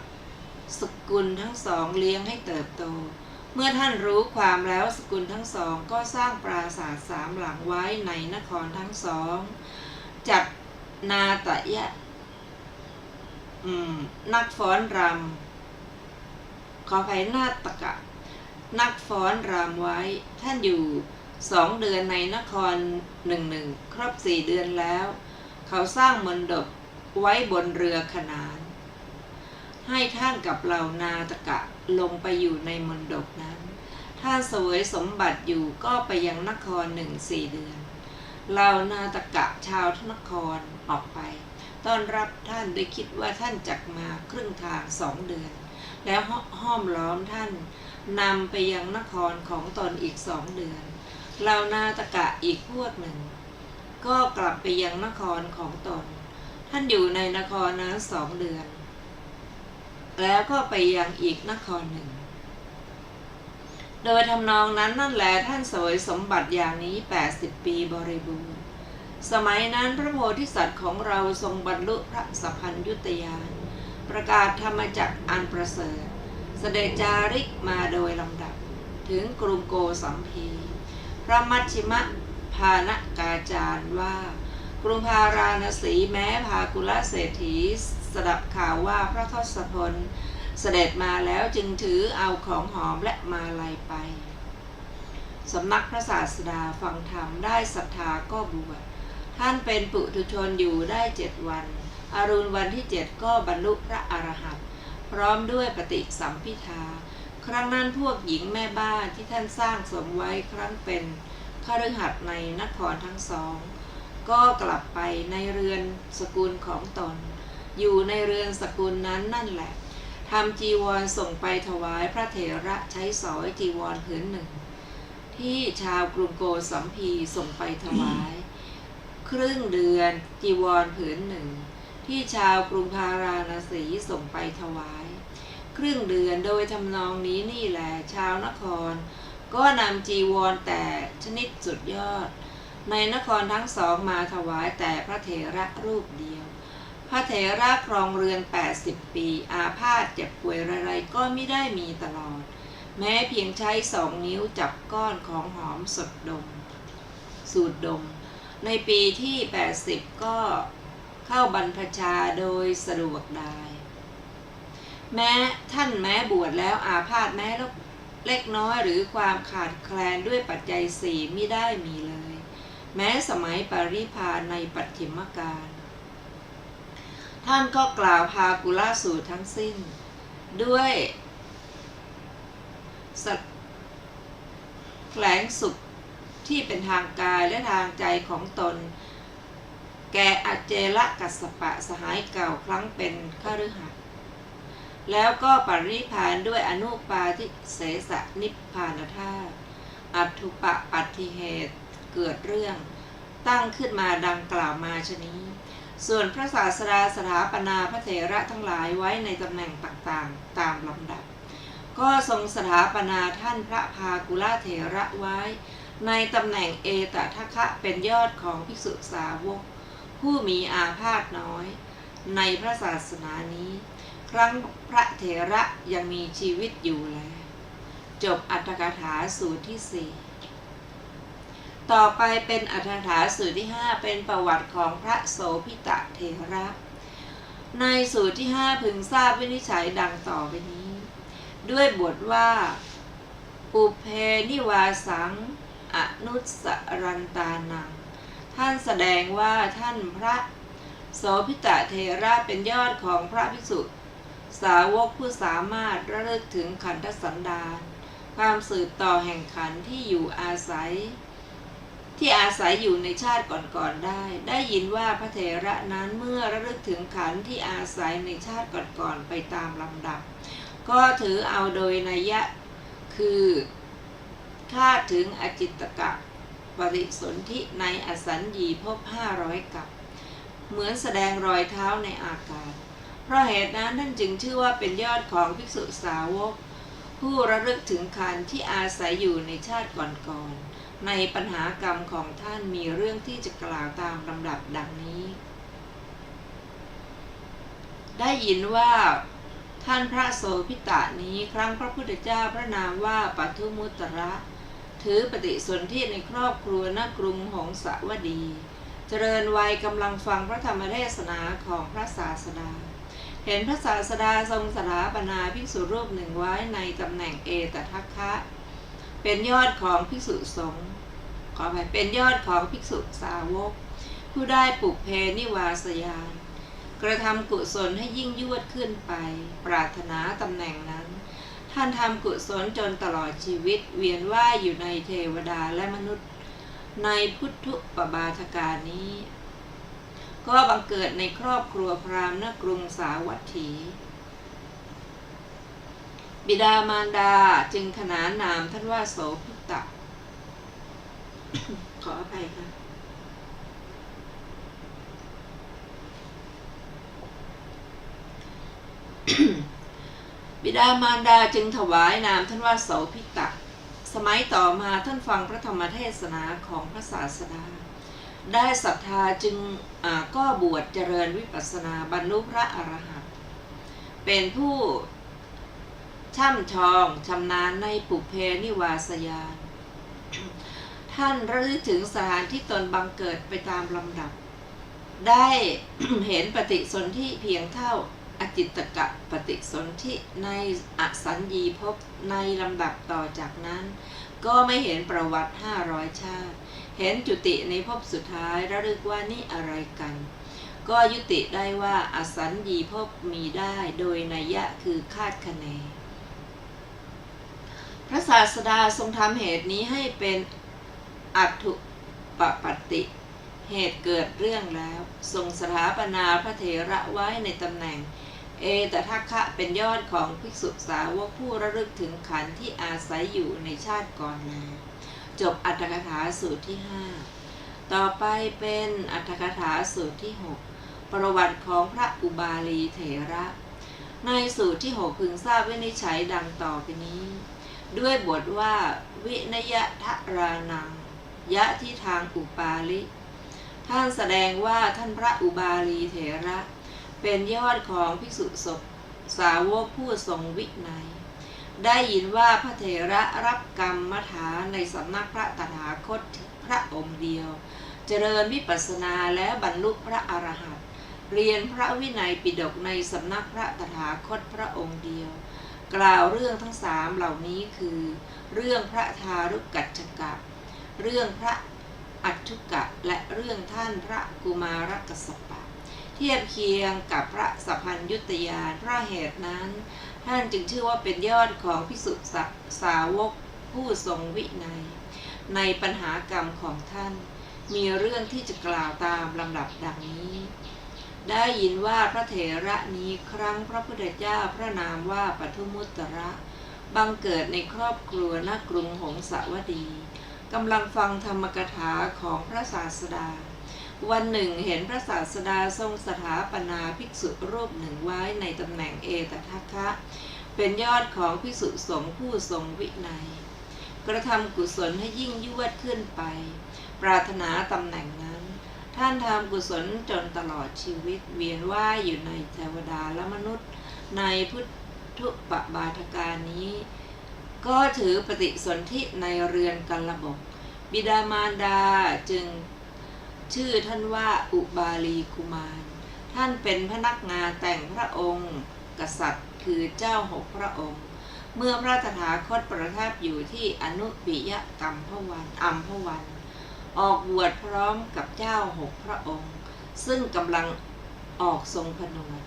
สกุลทั้งสองเลี้ยงให้เติบโตเมื่อท่านรู้ความแล้วสกุลทั้งสองก็สร้างปราสาท3 หลังไว้ในนครทั้งสองจัดนาตยะนักฟ้อนรำขออภัยนาตกะนักฟ้อนรำไว้ท่านอยู่2 เดือนในนครครบ4 เดือนแล้วเขาสร้างมณฑปไว้บนเรือขนานให้ท่านกับเหล่านาตกะลงไปอยู่ในมณฑปนั้นท่านเสวยสมบัติอยู่ก็ไปยังนคร4 เดือนเหล่านาตกะชาวนครออกไปต้อนรับท่านโดยคิดว่าท่านจักมาครึ่งทาง2 เดือนแล้วห้อมล้อมท่านนำไปยังนครของตนอีก2 เดือนเหล่านาตกะอีกพวกหนึ่งก็กลับไปยังนครของตนท่านอยู่ในนครนั้น2 เดือนแล้วก็ไปยังอีกนครหนึ่งโดยทำนองนั้นนั่นแหละท่านเสวยสมบัติอย่างนี้80 ปีบริบูรณ์สมัยนั้นพระโพธิสัตว์ของเราทรงบรรลุพระสัพพัญญุตญาณประกาศธรรมจักรอันประเสริฐเสด็จจาริกมาโดยลำดับถึงกรุงโกสัมพีพระมัชฌิมพานกาจารย์ว่ากรุงพาราณสีแม้ภากุลเศรษฐีสดับข่าวว่าพระทศพลเสด็จมาแล้วจึงถือเอาของหอมและมาลัยไปสำนักพระศาสดาฟังธรรมได้ศรัทธาก็บวช ท่านเป็นปุถุชนอยู่ได้7 วันอรุณวันที่7ก็บรรลุพระอรหันต์พร้อมด้วยปฏิสัมภิทาครั้งนั้นพวกหญิงแม่บ้านที่ท่านสร้างสมไว้ครั้งเป็นคฤหัสถ์ในนครทั้งสองก็กลับไปในเรือนสกุลของตนอยู่ในเรือนสกุลนั้นนั่นแหละทำจีวรส่งไปถวายพระเถระใช้สอยจีวรผืนหนึ่งที่ชาวกรุงโกสัมพีส่งไปถวายครึ่งเดือนจีวรผืนหนึ่งที่ชาวกรุงพาราณสีส่งไปถวายครึ่งเดือนโดยทำนองนี้นี่แหละชาวนครก็นำจีวรแต่ชนิดสุดยอดในนครทั้งสองมาถวายแต่พระเถระรูปเดียวพระเถระครองเรือน80 ปีอาพาธเจ็บป่วยอะไรๆก็ไม่ได้มีตลอดแม้เพียงใช้2 นิ้วจับก้อนของหอมสดดมสูดดมในปีที่80ก็เข้าบรรพชาโดยสะดวกได้แม้บวชแล้วอาพาธแม้เล็กน้อยหรือความขาดแคลนด้วยปัจจัย4ไม่ได้มีเลยแม้สมัยปริพานในปัจฉิมกาลท่านก็กล่าวพากุลสูตรทั้งสิ้นด้วยแถลงสุขที่เป็นทางกายและทางใจของตนแก่อเจละกัสสปะสหายเก่าครั้งเป็นคฤหัสถ์แล้วก็ปรินิพพานด้วยอนุปาทิเสสนิพพานธาตุอัตถุปปัตติเหตุเกิดเรื่องตั้งขึ้นมาดังกล่าวมาชนี้ส่วนพระศาสดาสถาปนาพระเถระทั้งหลายไว้ในตำแหน่งต่างๆตามลำดับก็ทรงสถาปนาท่านพระภากุลเถระไว้ในตำแหน่งเอตทัคคะเป็นยอดของภิกษุสาวกผู้มีอาพาธน้อยในพระศาสนานี้ครั้งพระเถระยังมีชีวิตอยู่แล้วจบอรรถกถาสูตรที่4ต่อไปเป็นอรรถกถาสูตรที่5เป็นประวัติของพระโสภิตเถระในสูตรที่5พึงทราบวินิจฉัยดังต่อไปนี้ด้วยบทว่าปุเพนิวาสังอนุสรันตานังท่านแสดงว่าท่านพระโสภิตเถระเป็นยอดของพระภิกษุสาวกผู้สามารถระลึกถึงขันธสันดานความสืบต่อแห่งขันธ์ที่อาศัยอยู่ในชาติก่อนๆได้ยินว่าพระเถระนั้นเมื่อระลึกถึงขันธ์ที่อาศัยในชาติก่อนๆไปตามลำดับก็ถือเอาโดยนัยยะคือคาดถึงอจิตตกะปฏิสนธิในอสัญญีภพ500 กับเหมือนแสดงรอยเท้าในอากาศเพราะเหตุนั้นท่านจึงชื่อว่าเป็นยอดของภิกษุสาวกผู้ระลึกถึงขันธ์ที่อาศัยอยู่ในชาติก่อนๆในปัญหากรรมของท่านมีเรื่องที่จะกล่าวตามลำดับดังนี้ได้ยินว่าท่านพระโสภิตนี้ครั้งพระพุทธเจ้าพระนามว่าปัทุมุตระถือปฏิสนธิในครอบครัวณกรุงหงสาวดีเจริญวัยกำลังฟังพระธรรมเทศนาของพระศาสดาเห็นพระศาสดาทรงสถาปนาภิกษุรูปหนึ่งไว้ในตำแหน่งเอตทัคคะเป็นยอดของภิกษุสงฆ์เป็นยอดของภิกษุสาวกผู้ได้ปุเพนิวาสยานกระทำกุศลให้ยิ่งยวดขึ้นไปปรารถนาตำแหน่งนั้นท่านทำกุศลจนตลอดชีวิตเวียนว่ายอยู่ในเทวดาและมนุษย์ในพุทธุปบาทกานี้ก็บังเกิดในครอบครัวพราหมณ์ณกรุงสาวัตถีบิดามารดาจึงขนานนามท่านว่าโสภิต ขออภัยค่ะบิดามารดาจึงถวายนามท่านว่าโสภิต สมัยต่อมาท่านฟังพระธรรมเทศนาของพระศาสดาได้ศรัทธาจึงก็บวชเจริญวิปัสสนาบรรลุพระอรหันต์เป็นผู้ช่ำชองชำนาญในปุเพนิวาสยานท่านระลึกถึงสถานที่ตนบังเกิดไปตามลำดับได้ เห็นปฏิสนธิเพียงเท่าอจิตตกะปฏิสนธิในอสัญญีภพในลำดับต่อจากนั้นก็ไม่เห็นประวัติ500 ชาติ เห็นจุติในภพสุดท้ายระลึกว่านี่อะไรกันก็ยุติได้ว่าอสัญญีภพมีได้โดยนัยยะคือคาดคะเนพระศาสดาทรงทำเหตุนี้ให้เป็นอัตถุปปัตติเหตุเกิดเรื่องแล้วทรงสถาปนาพระเถระไว้ในตำแหน่งเอตทัคคะเป็นยอดของภิกษุสาวกผู้ระลึกถึงขันธ์ที่อาศัยอยู่ในชาติก่อนแล้วจบอรรถกถาสูตรที่ 5ต่อไปเป็นอรรถกถาสูตรที่ 6ประวัติของพระอุบาลีเถระในสูตรที่ 6พึงทราบวินิจฉัยดังต่อไปนี้ด้วยบทว่าวินยทรานังยะที่ทางอุปาลิท่านแสดงว่าท่านพระอุบาลีเถระเป็นยอดของภิกษุสาวกผู้ทรงวินัยได้ยินว่าพระเถระรับกรรมฐานในสำนักพระตถาคตพระองค์เดียวเจริญวิปัสสนาและบรรลุพระอรหันต์เรียนพระวินัยปิฎกในสำนักพระตถาคตพระองค์เดียวกล่าวเรื่องทั้งสามเหล่านี้คือเรื่องพระทารุกัจจกะเรื่องพระอัฏฐุกะและเรื่องท่านพระกุมารกัสสปะเทียบเคียงกับพระสัพพัญญุตญาณเพราะเหตุนั้นท่านจึงชื่อว่าเป็นยอดของภิกษุสาวกผู้ทรงวินัยในปัญหากรรมของท่านมีเรื่องที่จะกล่าวตามลำดับดังนี้ได้ยินว่าพระเถระนี้ครั้งพระพุทธเจ้าพระนามว่าปทุมุตตระบังเกิดในครอบครัวณกรุงหงสาวดีกำลังฟังธรรมกถาของพระศาสดาวันหนึ่งเห็นพระศาสดาทรงสถาปนาภิกษุรูปหนึ่งไว้ในตำแหน่งเอตทัคคะเป็นยอดของภิกษุสงฆ์ผู้ทรงวินัยกระทำกุศลให้ยิ่งยวดขึ้นไปปรารถนาตำแหน่งนั้นท่านทำกุศลจนตลอดชีวิตเวียนว่ายอยู่ในเทวดาและมนุษย์ในพุทธปบาทการนี้ ก็ถือปฏิสนธิในเรือนกันระบบบิดามารดาจึงชื่อท่านว่าอุบาลีกุมารท่านเป็นพนักงานแต่งพระองค์กษัตริย์คือเจ้า6 พระองค์เมื่อพระตถาคตประทับอยู่ที่อนุปิยกัมพวันอัมพวันออกบวชพร้อมกับเจ้า6 พระองค์ซึ่งกำลังออกทรงผนวด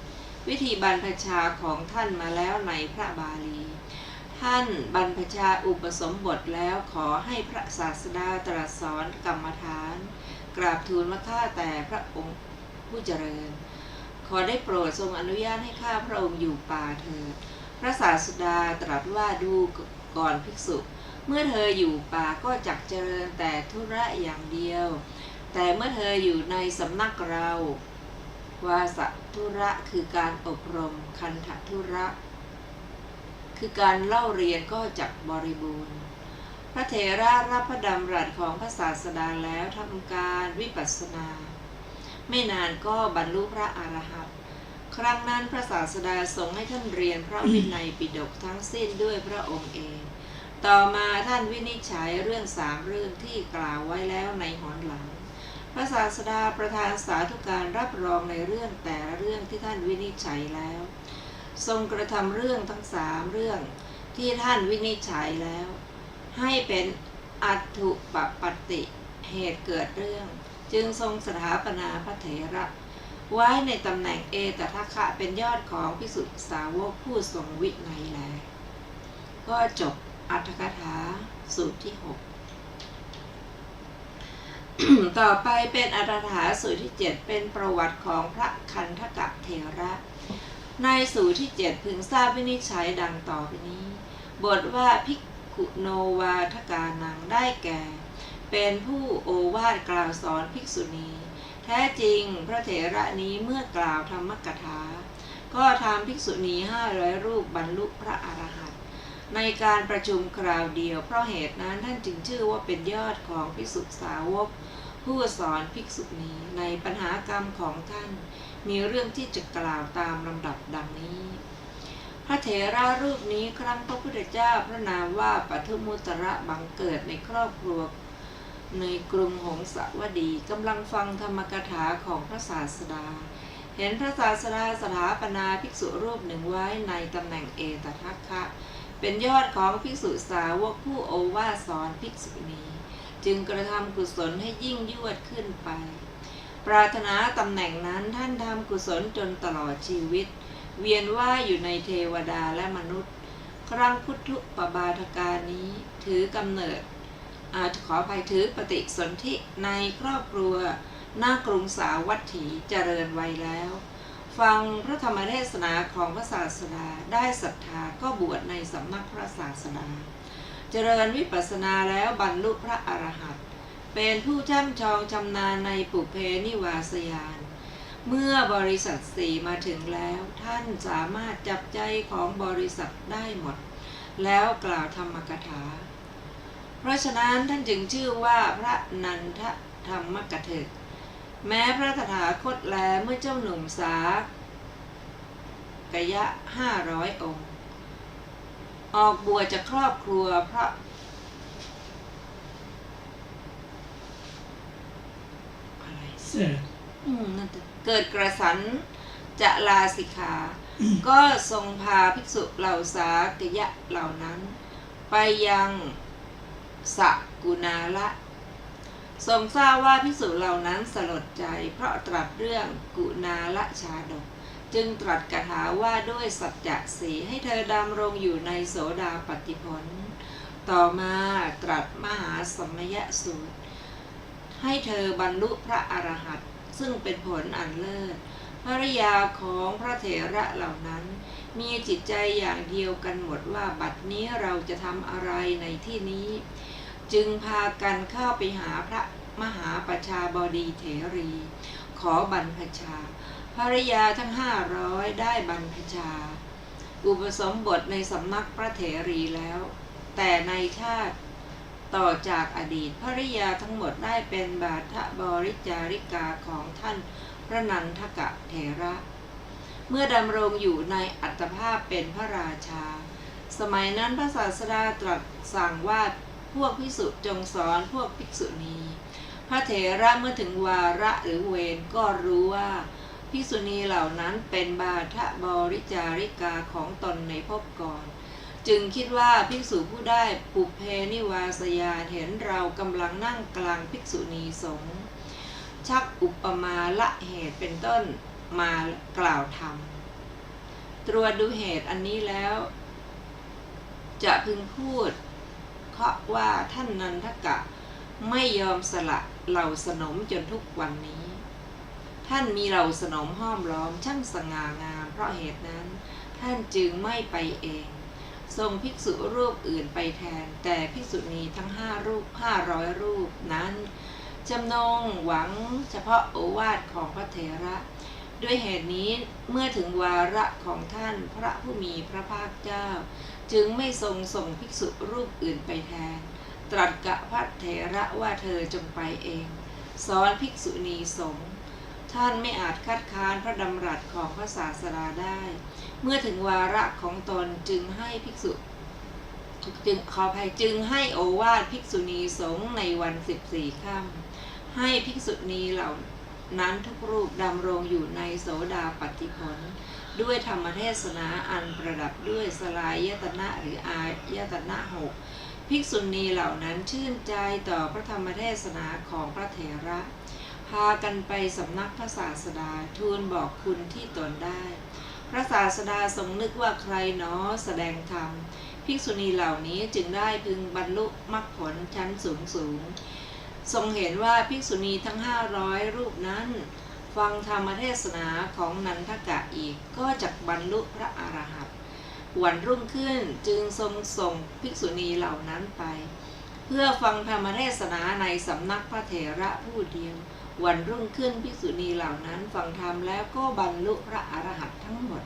วิธีบรรพชาของท่านมาแล้วในพระบาลีท่านบรรพชาอุปสมบทแล้วขอให้พระศาสดาตรัสสอนกรรมฐานกราบทูลว่าข้าแต่พระองค์ผู้เจริญขอได้โปรดทรงอนุญาตให้ข้าพระองค์อยู่ป่าเถิดพระศาสดาตรัสว่าดูก่อนภิกษุเมื่อเธออยู่ป่าก็จักเจริญแต่ธุระอย่างเดียวแต่เมื่อเธออยู่ในสำนักเราวาสธุระคือการอบรมคันธธุระคือการเล่าเรียนก็จักบริบูรณ์พระเถระรับพระดำรัสของพระศาสดาแล้วทำการวิปัสสนาไม่นานก็บรรลุพระอรหันต์ครั้งนั้นพระศาสดาทรงให้ท่านเรียนพระวินัยปิฎกทั้งสิ้นด้วยพระองค์เองต่อมาท่านวินิจฉัยเรื่อง3 เรื่องที่กล่าวไว้แล้วในหนหลังพระศาสดาประทานสาธุการรับรองในเรื่องแต่ละเรื่องที่ท่านวินิจฉัยแล้วทรงกระทำเรื่องทั้ง3 เรื่องที่ท่านวินิจฉัยแล้วให้เป็นอัตถุปปัตติเหตุเกิดเรื่องจึงทรงสถาปนาพระเถระไว้ในตำแหน่งเอตทัคคะเป็นยอดของภิกษุสาวกผู้ทรงวินัยแล้วก็จบอรรถกถาสูตรที่ 6 ต่อไปเป็นอรรถกถาสูตรที่ 7เป็นประวัติของพระคันธกะเถระในสูตรที่ 7พึงทราบวินิจฉัยดังต่อไปนี้บทว่าภิกขุโนวาทกานังได้แก่เป็นผู้โอวาทกล่าวสอนภิกษุณีแท้จริงพระเถระนี้เมื่อกล่าวธรรมกถาก็ทำภิกษุณี500 รูปบรรลุพระอรหันต์ในการประชุมคราวเดียวเพราะเหตุนั้นท่านจึงชื่อว่าเป็นยอดของภิกษุสาวกผู้สอนภิกษุณีในปัญหากรรมของท่านมีเรื่องที่จะกล่าวตามลำดับดังนี้พระเถระรูปนี้ครั้งพระพุทธเจ้าพระนามว่าปทุมุตตระบังเกิดในครอบครัวในกรุงหงสาวดีกำลังฟังธรรมกถาของพระศาสดาเห็นพระศาสดาสถาปนาภิกษุรูปหนึ่งไว้ในตำแหน่งเอตทัคคะเป็นยอดของภิกษุสาวกผู้โอวาทสอนภิกษุณี จึงกระทำกุศลให้ยิ่งยวดขึ้นไปปรารถนาตำแหน่งนั้นท่านทำกุศลจนตลอดชีวิตเวียนว่ายอยู่ในเทวดาและมนุษย์ครั้งพุทธุปบาทกานี้ถือกำเนิดขออภัยถือปฏิสนธิในครอบครัวหน้ากรุงสาวัตถีเจริญวัยแล้ว ฟังพระธรรมเทศนาของพระศาสดาได้ศรัทธาก็บวชในสำนักพระศาสดาเจริญวิปัสสนาแล้วบรรลุพระอรหันต์เป็นผู้ช่ำชองชำนาญในปุเพนิวาสยานเมื่อบริษัทสี่มาถึงแล้วท่านสามารถจับใจของบริษัทได้หมดแล้วกล่าวธรรมกถาเพราะฉะนั้นท่านจึงชื่อว่าพระนันทธรรมกถึกแม้พระตถาคตแลเมื่อเจ้าหนุ่มสากยะ500 องค์ออกบวชจากครอบครัวเพราะอะไรนั่นเกิดกระสันจะลาสิกขาก็ทรงพาภิกษุเหล่าสากยะเหล่านั้นไปยังสกุณาละทรงทราบว่าภิกษุเหล่านั้นสลดใจเพราะตรัสเรื่องกุณาละชาดกจึงตรัสคาถาว่าด้วยสัจจะสีให้เธอดำรงอยู่ในโสดาปัตติผลต่อมาตรัสมหาสมยสูตรให้เธอบรรลุพระอรหันต์ซึ่งเป็นผลอันเลิศภริยาของพระเถระเหล่านั้นมีจิตใจอย่างเดียวกันหมดว่าบัดนี้เราจะทำอะไรในที่นี้จึงพากันเข้าไปหาพระมหาประชาบดีเถรีขอบรรพชาภริยาทั้ง500ได้บรรพชาอุปสมบทในสำนักพระเถรีแล้วแต่ในชาติต่อจากอดีตภริยาทั้งหมดได้เป็นบาทบริจาริกาของท่านพระนันทกะเถระเมื่อดำรงอยู่ในอัตภาพเป็นพระราชาสมัยนั้นพระศาสดาตรัสสั่งว่าพวกภิกษุจงสอนพวกภิกษุณีพระเถระเมื่อถึงวาระหรือเวรก็รู้ว่าภิกษุณีเหล่านั้นเป็นบาทบริจาริกาของตนในภพก่อนจึงคิดว่าภิกษุผู้ได้ปุเพนิวาสยานเห็นเรากำลังนั่งกลางภิกษุณีสงฆ์ชักอุปมาละเหตุเป็นต้นมากล่าวธรรมตรวจดูเหตุอันนี้แล้วจะพึงพูดเพราะว่าท่านนันทกะไม่ยอมสละเหล่าสนมจนทุกวันนี้ท่านมีเหล่าสนมห้อมล้อมช่างสง่างามเพราะเหตุนั้นท่านจึงไม่ไปเองทรงภิกษุรูปอื่นไปแทนแต่ภิกษุณีทั้ง500 รูปนั้นจำนงหวังเฉพาะโอวาทของพระเถระด้วยเหตุนี้เมื่อถึงวาระของท่านพระผู้มีพระภาคเจ้าจึงไม่ทรงส่งภิกษุรูปอื่นไปแทนตรัสกับพระเถระว่าเธอจงไปเองสอนภิกษุณีสงฆ์ท่านไม่อาจคัดค้านพระดำรัสของพระศาสดาได้เมื่อถึงวาระของตนจึงให้ภิกษุจึงให้โอวาทภิกษุณีสงฆ์ในวัน14 ค่ำให้ภิกษุณีเหล่านั้นทุกรูปดำรงอยู่ในโสดาปัตติผลด้วยธรรมเทศนาอันประดับด้วยสลายตนะหรืออายตนะ6ภิกษุณีเหล่านั้นชื่นใจต่อพระธรรมเทศนาของพระเถระพากันไปสำนักพระศาสดาทูลบอกคุณที่ตนได้พระศาสดาทรงนึกว่าใครหนอแสดงธรรมภิกษุณีเหล่านี้จึงได้พึงบรรลุมรรคผลชั้นสูงทรงเห็นว่าภิกษุณีทั้ง500 รูปนั้นฟังธรรมเทศนาของนันทกะอีกก็จักบรรลุพระอรหันต์วันรุ่งขึ้นจึงทรงส่งภิกษุณีเหล่านั้นไปเพื่อฟังธรรมเทศนาในสำนักพระเถระผู้เดียววันรุ่งขึ้นภิกษุณีเหล่านั้นฟังธรรมแล้วก็บรรลุพระอรหันต์ทั้งหมด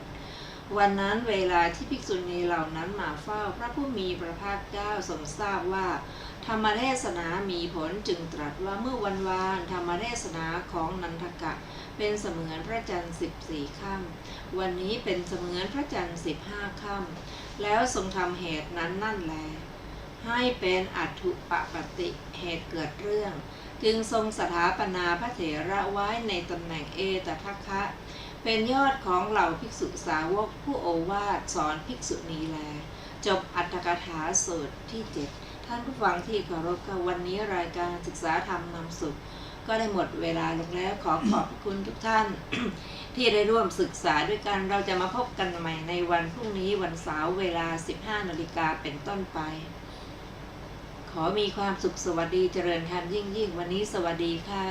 วันนั้นเวลาที่ภิกษุณีเหล่านั้นมาเฝ้าพระผู้มีพระภาคเจ้าทรงทราบว่าธรรมเทศนามีผลจึงตรัสว่าเมื่อวันวานธรรมเทศนาของนันทกะเป็นเสมือนพระจันทร์14 ค่ำวันนี้เป็นเสมือนพระจันทร์15 ค่ำแล้วทรงทำเหตุนั้นนั่นแลให้เป็นอัตถุปปติเหตุเกิดเรื่องจึงทรงสถาปนาพระเถระไว้ในตำแหน่งเอตทัคคะเป็นยอดของเหล่าภิกษุสาวกผู้โอวาทสอนภิกษุณีแลจบอัตถกถาสูตรที่7 ท่านผู้ฟังที่เคารพค่ะวันนี้รายการศึกษาธรรมนำสุขก็ได้หมดเวลาลงแล้วขอขอบคุณทุกท่าน ที่ได้ร่วมศึกษาด้วยกันเราจะมาพบกันใหม่ในวันพรุ่งนี้วันเสาร์เวลา 15 นาฬิกาเป็นต้นไป ขอมีความสุขสวัสดีเจริญธรรมยิ่งวันนี้สวัสดีค่ะ